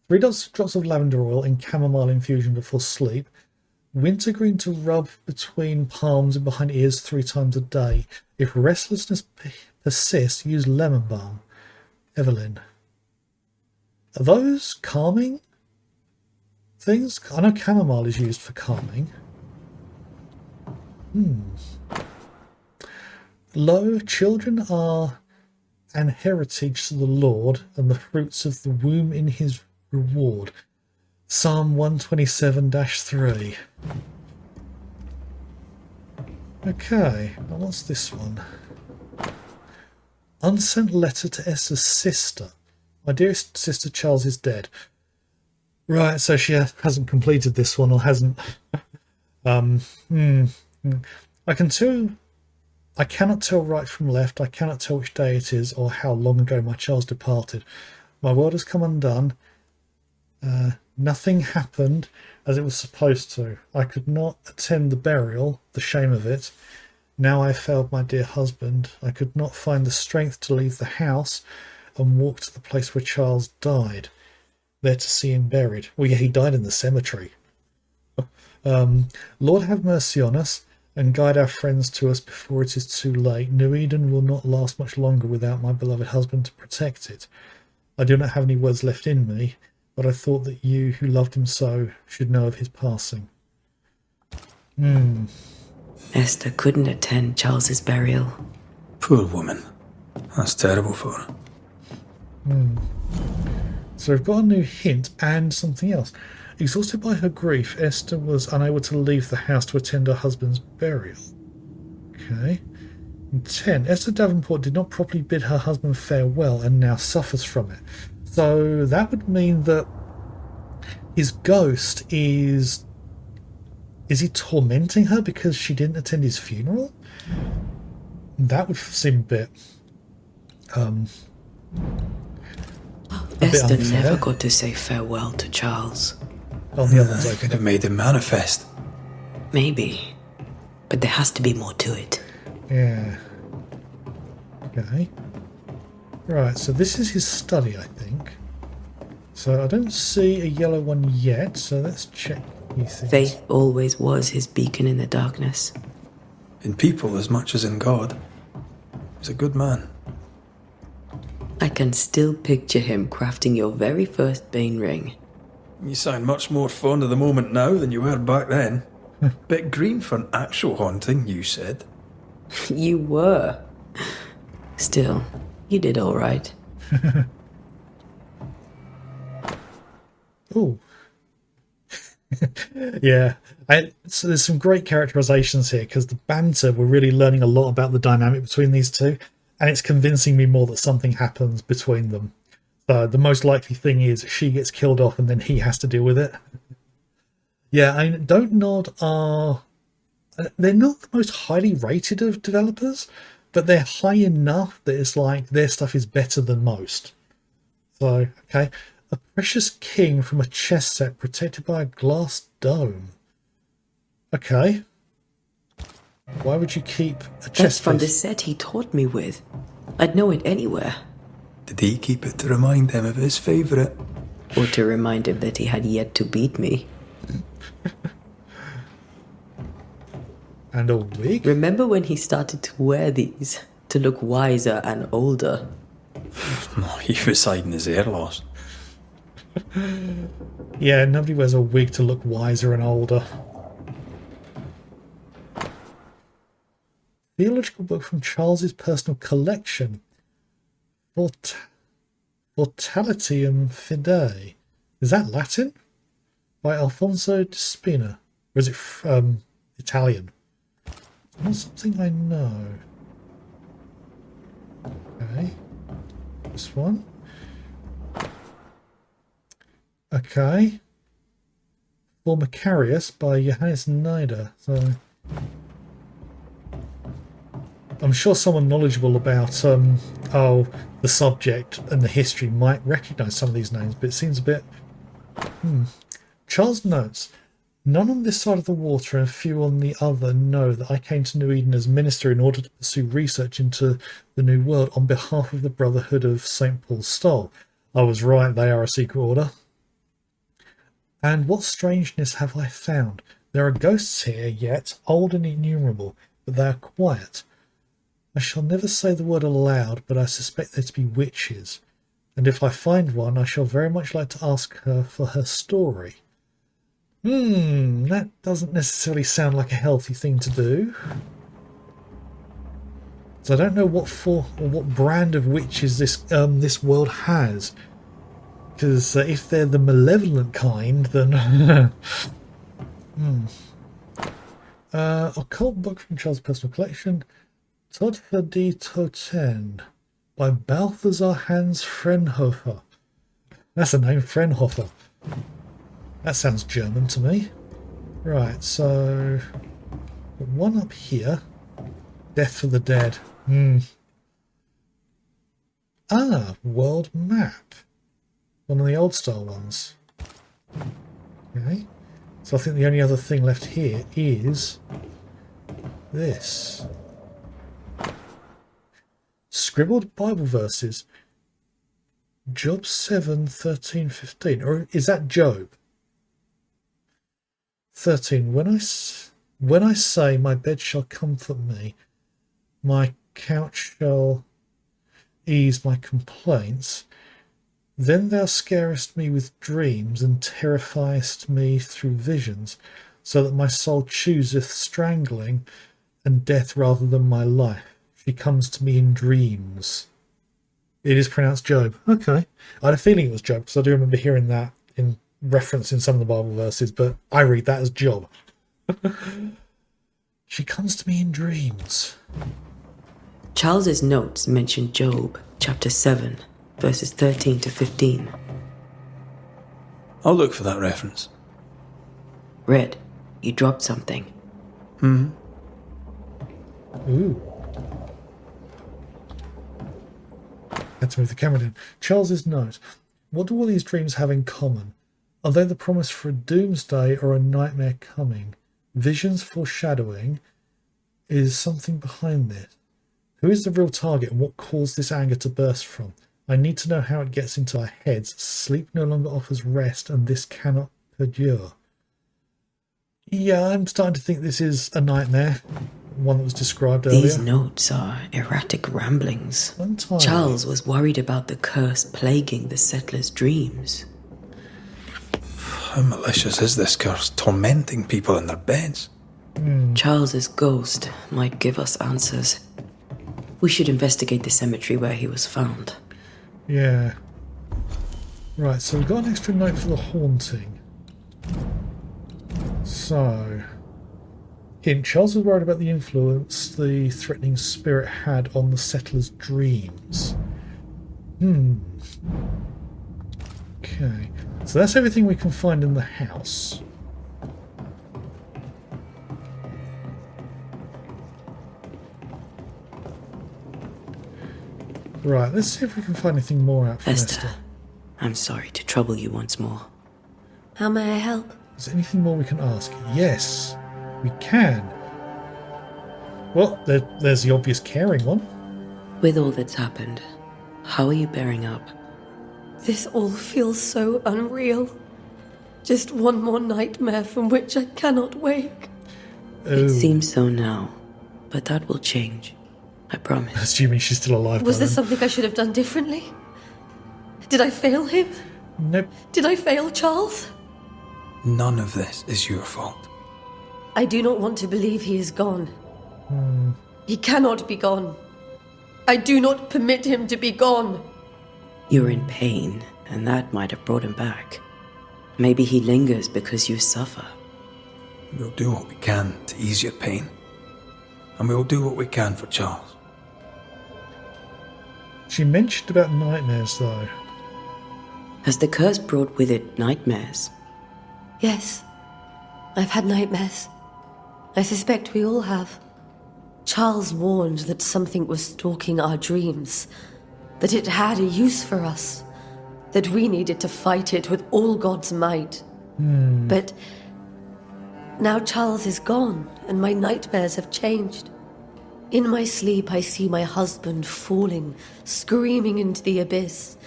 3 drops of lavender oil in chamomile infusion before sleep. Wintergreen to rub between palms and behind ears 3 times a day. If restlessness persists, use lemon balm. Evelyn. Are those calming things? I know chamomile is used for calming. Lo, children are an heritage to the Lord, and the fruits of the womb in his reward. Psalm 127-3. Okay, now what's this one? Unsent letter to Esther's sister. My dearest sister Charles is dead. Right, so she hasn't completed this one, or hasn't. I cannot tell right from left. I cannot tell which day it is, or how long ago my Charles departed. My world has come undone. Nothing happened as it was supposed to. I could not attend the burial, the shame of it. Now I failed my dear husband. I could not find the strength to leave the house and walk to the place where Charles died, there to see him buried. Well, yeah, he died in the cemetery. Lord have mercy on us and guide our friends to us before it is too late. New Eden will not last much longer without my beloved husband to protect it. I do not have any words left in me, but I thought that you, who loved him so, should know of his passing. Esther couldn't attend Charles's burial. Poor woman. That's terrible for her. So we've got a new hint and something else. Exhausted by her grief, Esther was unable to leave the house to attend her husband's burial. Okay. And 10. Esther Davenport did not properly bid her husband farewell and now suffers from it. So that would mean that his ghost is he tormenting her because she didn't attend his funeral? That would seem a bit Esther unfair. never got to say farewell to Charles. Oh, the other one's Could open. have made him manifest. Maybe. But there has to be more to it. Yeah. Okay. Right, so this is his study, I think. So I don't see a yellow one yet, so let's check a few things. Faith always was his beacon in the darkness. In people as much as in God. He's a good man. I can still picture him crafting your very first Bane ring. You sound much more fond of the moment now than you were back then. Bit green for an actual haunting, you said. You were. Still, you did all right. Oh. Yeah. So there's some great characterizations here because the banter, we're really learning a lot about the dynamic between these two, and it's convincing me more that something happens between them. So the most likely thing is she gets killed off and then he has to deal with it. Yeah, I mean, Don't Nod are... They're not the most highly rated of developers, but they're high enough that it's like their stuff is better than most. So, okay. A precious king from a chess set protected by a glass dome. Okay. Why would you keep a chess That's from the piece? set he taught me with. I'd know it anywhere. Did he keep it to remind him of his favourite? Or to remind him that he had yet to beat me. And a wig? Remember when he started to wear these to look wiser and older? No, he was hiding his hair loss. Yeah, nobody wears a wig to look wiser and older. Theological book from Charles's personal collection. Fortalitium Fidei. Is that Latin? By Alfonso de Spina. Or is it Italian. Not something I know. Okay. This one. Okay. For Macarius by Johannes Nieder. So I'm sure someone knowledgeable about the subject and the history might recognise some of these names, but it seems a bit. Charles notes, none on this side of the water and few on the other know that I came to New Eden as minister in order to pursue research into the New World on behalf of the Brotherhood of St. Paul's Stole. I was right, they are a secret order. And what strangeness have I found? There are ghosts here yet, old and innumerable, but they are quiet. I shall never say the word aloud, but I suspect there to be witches. And if I find one, I shall very much like to ask her for her story. That doesn't necessarily sound like a healthy thing to do. So I don't know what brand of witches this world has. Because if they're the malevolent kind, then... Occult book from Charles' personal collection. Todfer die Toten by Balthasar Hans Frenhofer. That's a name, Frenhofer. That sounds German to me. Right, so one up here. Death for the Dead. World map. One of the old style ones. Okay. So I think the only other thing left here is this. Scribbled Bible verses. Job 7, 13, 15. Or is that Job? 13. When I say my bed shall comfort me, my couch shall ease my complaints, then thou scarest me with dreams and terrifiest me through visions, so that my soul chooseth strangling and death rather than my life. She comes to me in dreams. It is pronounced Job. Okay. I had a feeling it was Job, because I do remember hearing that in reference in some of the Bible verses, but I read that as Job. She comes to me in dreams. Charles's notes mention Job, chapter 7, verses 13 to 15. I'll look for that reference. Red, you dropped something. Ooh. Had to move the camera down. Charles's note. What do all these dreams have in common? Are they the promise for a doomsday or a nightmare coming? Visions foreshadowing? Is something behind this? Who is the real target and what caused this anger to burst from? I need to know how it gets into our heads. Sleep no longer offers rest and this cannot perdure. Yeah, I'm starting to think this is a nightmare. One that was described earlier. These notes are erratic ramblings. Entirely. Charles was worried about the curse plaguing the settlers' dreams. How malicious is this curse, tormenting people in their beds? Charles's ghost might give us answers. We should investigate the cemetery where he was found. Yeah. Right, so we've got an extra note for the haunting. So... Hint, Charles was worried about the influence the threatening spirit had on the settlers' dreams. Okay. So that's everything we can find in the house. Right, let's see if we can find anything more out from Esther. I'm sorry to trouble you once more. How may I help? Is there anything more we can ask? Yes, we can. Well, there's the obvious caring one. With all that's happened, how are you bearing up? This all feels so unreal. Just one more nightmare from which I cannot wake. It seems so now, but that will change. I promise. Assuming she's still alive. Was there something I should have done differently? Did I fail him? Nope. Did I fail Charles? None of this is your fault. I do not want to believe he is gone. He cannot be gone. I do not permit him to be gone. You're in pain, and that might have brought him back. Maybe he lingers because you suffer. We'll do what we can to ease your pain. And we'll do what we can for Charles. She mentioned about nightmares, though. Has the curse brought with it nightmares? Yes, I've had nightmares. I suspect we all have. Charles warned that something was stalking our dreams, that it had a use for us, that we needed to fight it with all God's might. But now Charles is gone, and my nightmares have changed. In my sleep, I see my husband falling, screaming into the abyss.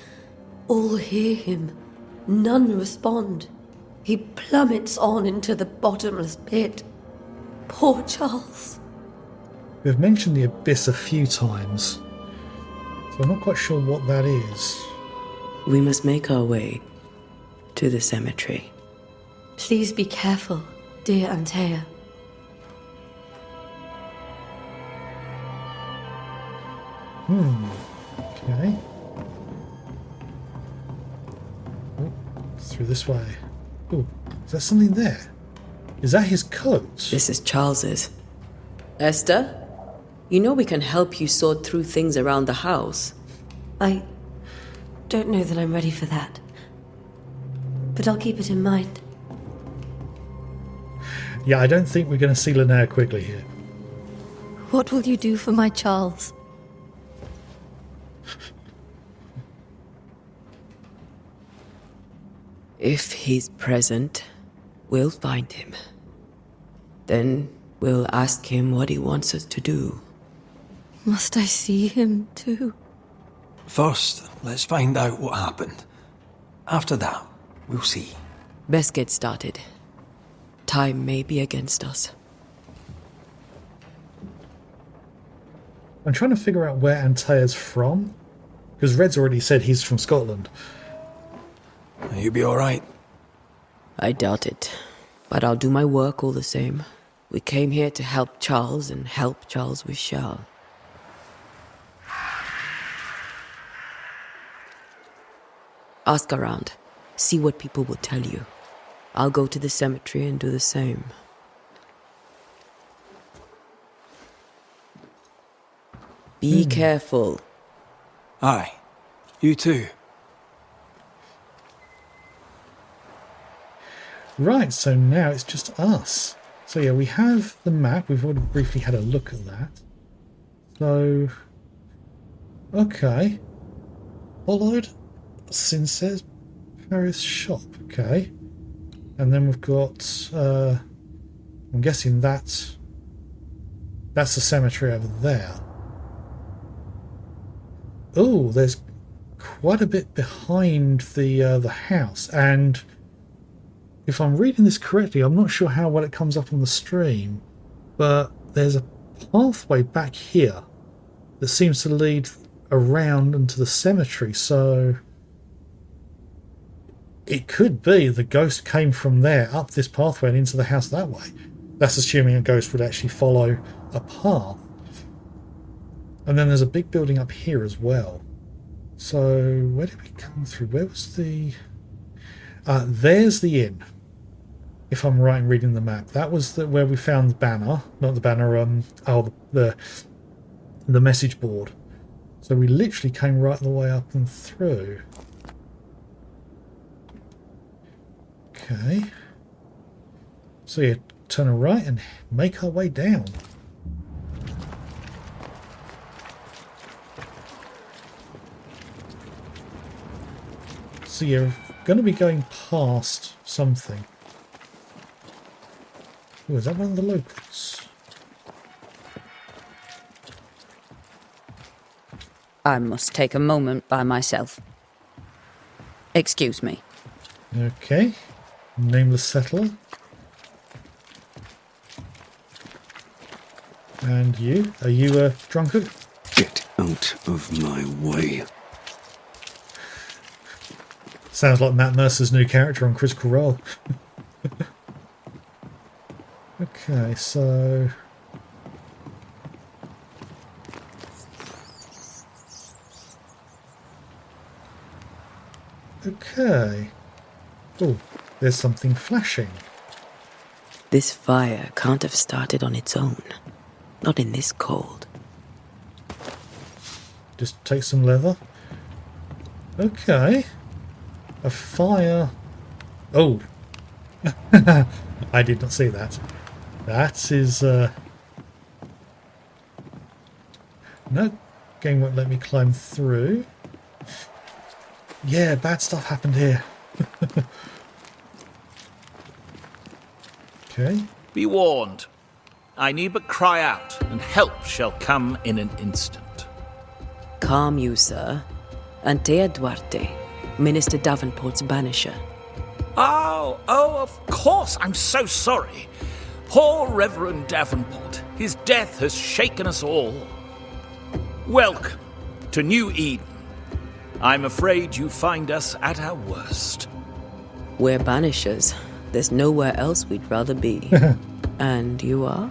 All hear him. None respond. He plummets on into the bottomless pit. Poor Charles. We've mentioned the abyss a few times, so I'm not quite sure what that is. We must make our way to the cemetery. Please be careful, dear Antea. Okay. Oh, through this way. Oh, is that something there? Is that his coat? This is Charles's. Esther, you know we can help you sort through things around the house. I don't know that I'm ready for that. But I'll keep it in mind. Yeah, I don't think we're going to see Linnea quickly here. What will you do for my Charles? If he's present, we'll find him. Then we'll ask him what he wants us to do. Must I see him too? First, let's find out what happened. After that, we'll see. Best get started. Time may be against us. I'm trying to figure out where Antea's from, because Red's already said he's from Scotland. You'll be alright. I doubt it, but I'll do my work all the same. We came here to help Charles, and help Charles we shall. Ask around. See what people will tell you. I'll go to the cemetery and do the same. Be careful. Aye. You too. Right, so now it's just us. So yeah, we have the map. We've already briefly had a look at that. So, okay. Followed Since's Paris shop. Okay. And then we've got, I'm guessing that's the cemetery over there. Oh, there's quite a bit behind the house, and if I'm reading this correctly, I'm not sure how well it comes up on the stream, but there's a pathway back here that seems to lead around into the cemetery, so it could be the ghost came from there up this pathway and into the house that way. That's assuming a ghost would actually follow a path. And then there's a big building up here as well. So where did we come through? Where was the... there's the inn, if I'm right in reading the map. That was where we found the banner. Not the banner, the message board. So we literally came right the way up and through. Okay. So yeah, turn a right and make our way down. So you're going to be going past something. Oh, is that one of the locals? I must take a moment by myself. Excuse me. Okay. Nameless settler. And you? Are you a drunkard? Get out of my way. Sounds like Matt Mercer's new character on Critical Role. Okay, so... Okay. Oh, there's something flashing. This fire can't have started on its own. Not in this cold. Just take some leather. Okay. A fire. Oh. I did not see that. That is... No. Game won't let me climb through. Yeah, bad stuff happened here. Okay. Be warned. I need but cry out, and help shall come in an instant. Calm you, sir. Antea Duarte, Minister Davenport's banisher. Oh, of course. I'm so sorry. Poor Reverend Davenport. His death has shaken us all. Welcome to New Eden. I'm afraid you find us at our worst. We're banishers. There's nowhere else we'd rather be. And you are?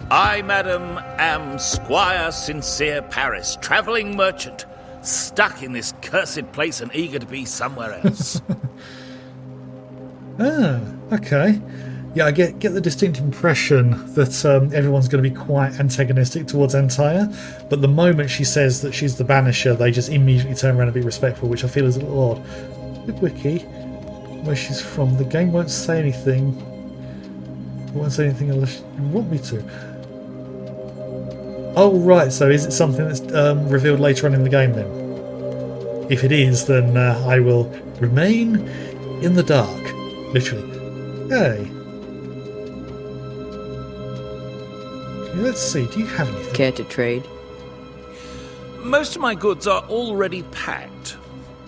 I, madam, am Squire Sincere Paris, travelling merchant, stuck in this cursed place and eager to be somewhere else. Okay. Yeah, I get the distinct impression that everyone's going to be quite antagonistic towards Antea, but the moment she says that she's the banisher, they just immediately turn around and be respectful, which I feel is a little odd. Good wiki. Where she's from. The game won't say anything. It won't say anything unless you want me to. Oh, right, so is it something that's revealed later on in the game then? If it is, then I will remain in the dark. Literally. Hey. Let's see, do you have anything? Care to trade? Most of my goods are already packed,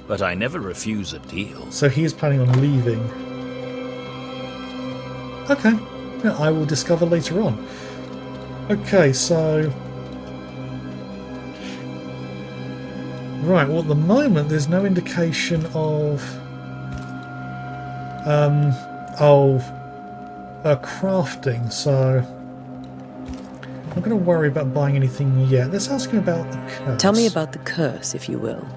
but I never refuse a deal. So he is planning on leaving. Okay. Yeah, I will discover later on. Okay, so... Right, well at the moment there's no indication of... crafting, so... I'm not going to worry about buying anything yet. Let's ask him about the curse. Tell me about the curse, if you will.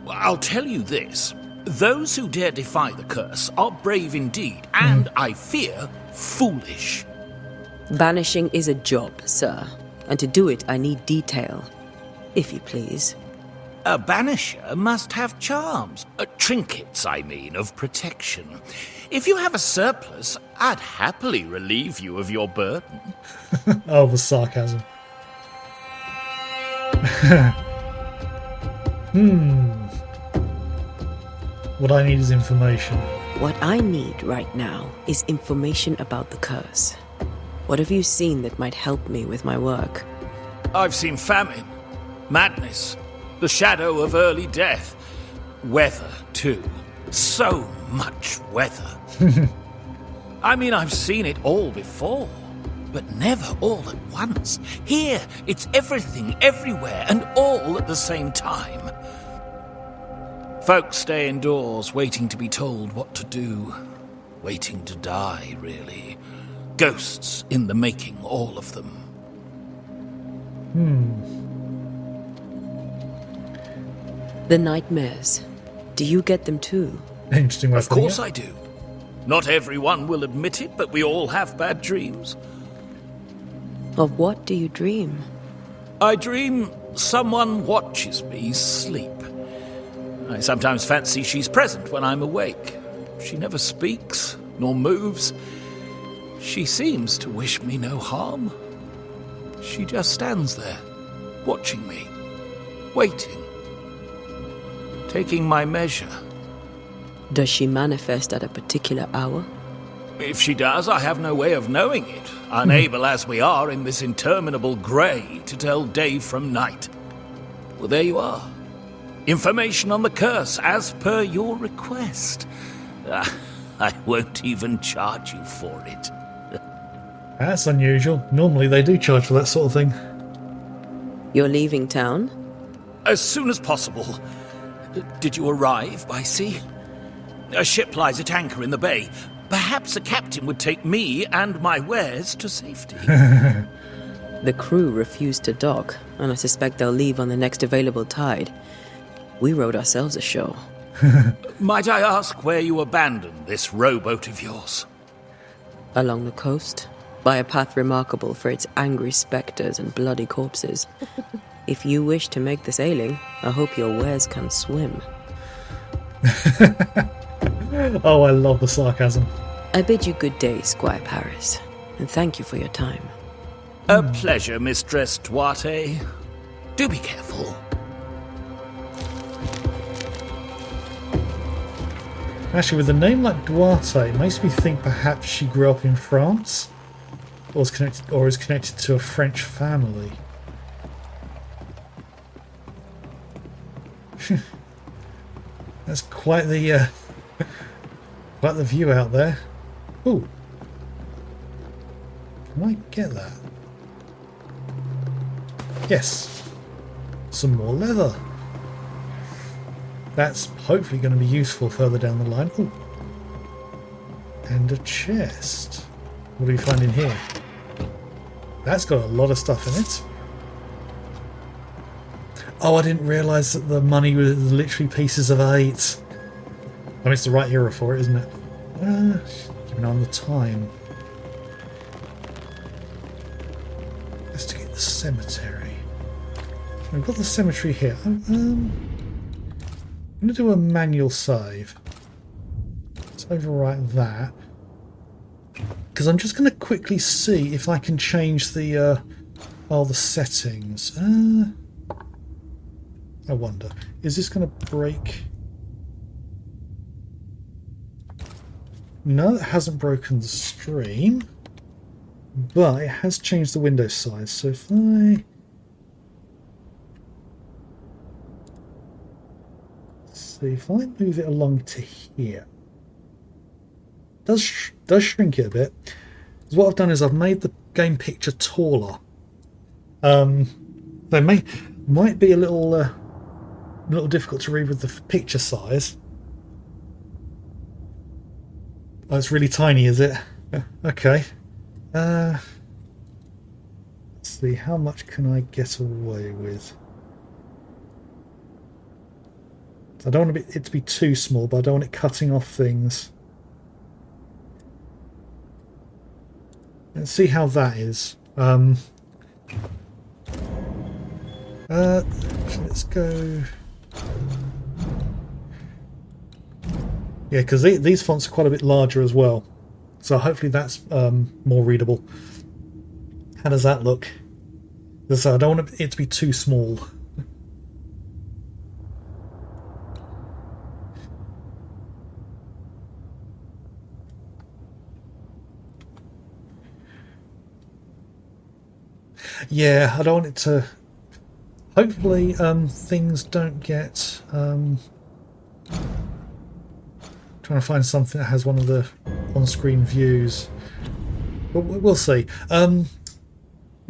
Well, I'll tell you this. Those who dare defy the curse are brave indeed, and, I fear, foolish. Banishing is a job, sir. And to do it, I need detail. If you please. A banisher must have charms. Trinkets, I mean, of protection. If you have a surplus, I'd happily relieve you of your burden. Oh, the sarcasm. What I need is information. What I need right now is information about the curse. What have you seen that might help me with my work? I've seen famine, madness, the shadow of early death. Weather, too. So much weather. I mean, I've seen it all before, but never all at once. Here, it's everything, everywhere, and all at the same time. Folks stay indoors, waiting to be told what to do. Waiting to die, really. Ghosts in the making, all of them. The nightmares. Do you get them too? Interesting way Of course I do. Not everyone will admit it, but we all have bad dreams. Of what do you dream? I dream someone watches me sleep. I sometimes fancy she's present when I'm awake. She never speaks, nor moves. She seems to wish me no harm. She just stands there, watching me, waiting, taking my measure. Does she manifest at a particular hour? If she does, I have no way of knowing it, unable as we are in this interminable grey to tell day from night. Well, there you are. Information on the curse, as per your request. I won't even charge you for it. That's unusual. Normally they do charge for that sort of thing. You're leaving town? As soon as possible. Did you arrive by sea? A ship lies at anchor in the bay. Perhaps a captain would take me and my wares to safety. The crew refused to dock, and I suspect they'll leave on the next available tide. We rode ourselves ashore. Might I ask where you abandoned this rowboat of yours? Along the coast, by a path remarkable for its angry spectres and bloody corpses. If you wish to make the sailing, I hope your wares can swim. Oh, I love the sarcasm. I bid you good day, Squire Paris, and thank you for your time. A pleasure, Mistress Duarte. Do be careful. Actually, with a name like Duarte, it makes me think perhaps she grew up in France, or is connected to a French family. That's quite the view out there. Ooh, can I get that? Yes, some more leather. That's hopefully going to be useful further down the line. Ooh. And a chest. What do we find in here? That's got a lot of stuff in it. Oh, I didn't realise that the money was literally pieces of 8. I mean, it's the right era for it, isn't it? Keep an eye on the time. Investigate the cemetery. We've got the cemetery here. I'm going to do a manual save. Let's overwrite that. Because I'm just going to quickly see if I can change the settings. I wonder, is this going to break? No, it hasn't broken the stream, but it has changed the window size. So if I move it along to here, does shrink it a bit. Because what I've done is I've made the game picture taller. They might be a little difficult to read with the picture size. Oh, it's really tiny, is it? Okay. Let's see, how much can I get away with? I don't want it to be too small, but I don't want it cutting off things. Let's see how that is. Let's go. Yeah, because these fonts are quite a bit larger as well, so hopefully that's more readable. How does that look? So I don't want it to be too small. Yeah, I don't want it to. Hopefully, things don't get. Trying to find something that has one of the on-screen views, but we'll see. But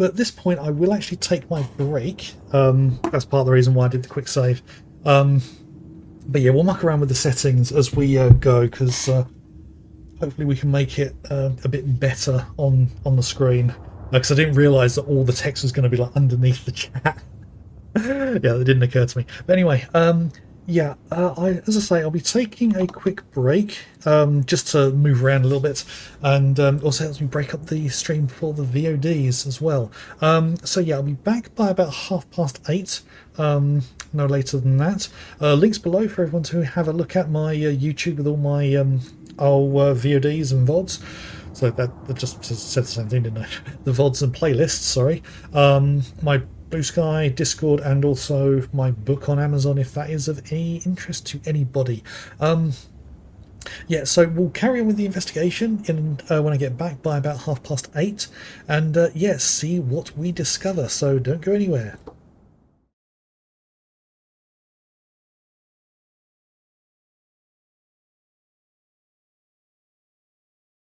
at this point, I will actually take my break. That's part of the reason why I did the quick save. But yeah, we'll muck around with the settings as we go, because hopefully we can make it a bit better on the screen. Because I didn't realise that all the text was going to be like underneath the chat. Yeah, that didn't occur to me. But anyway, yeah, as I say, I'll be taking a quick break just to move around a little bit, and also helps me break up the stream for the VODs as well. So yeah, I'll be back by about 8:30, no later than that. Links below for everyone to have a look at my YouTube with all my VODs and VODs. So that just said the same thing, didn't I? The VODs and playlists, sorry. My Blue Sky, Discord, and also my book on Amazon, if that is of any interest to anybody. Yeah, so we'll carry on with the investigation when I get back by about 8:30, and yeah, see what we discover. So don't go anywhere.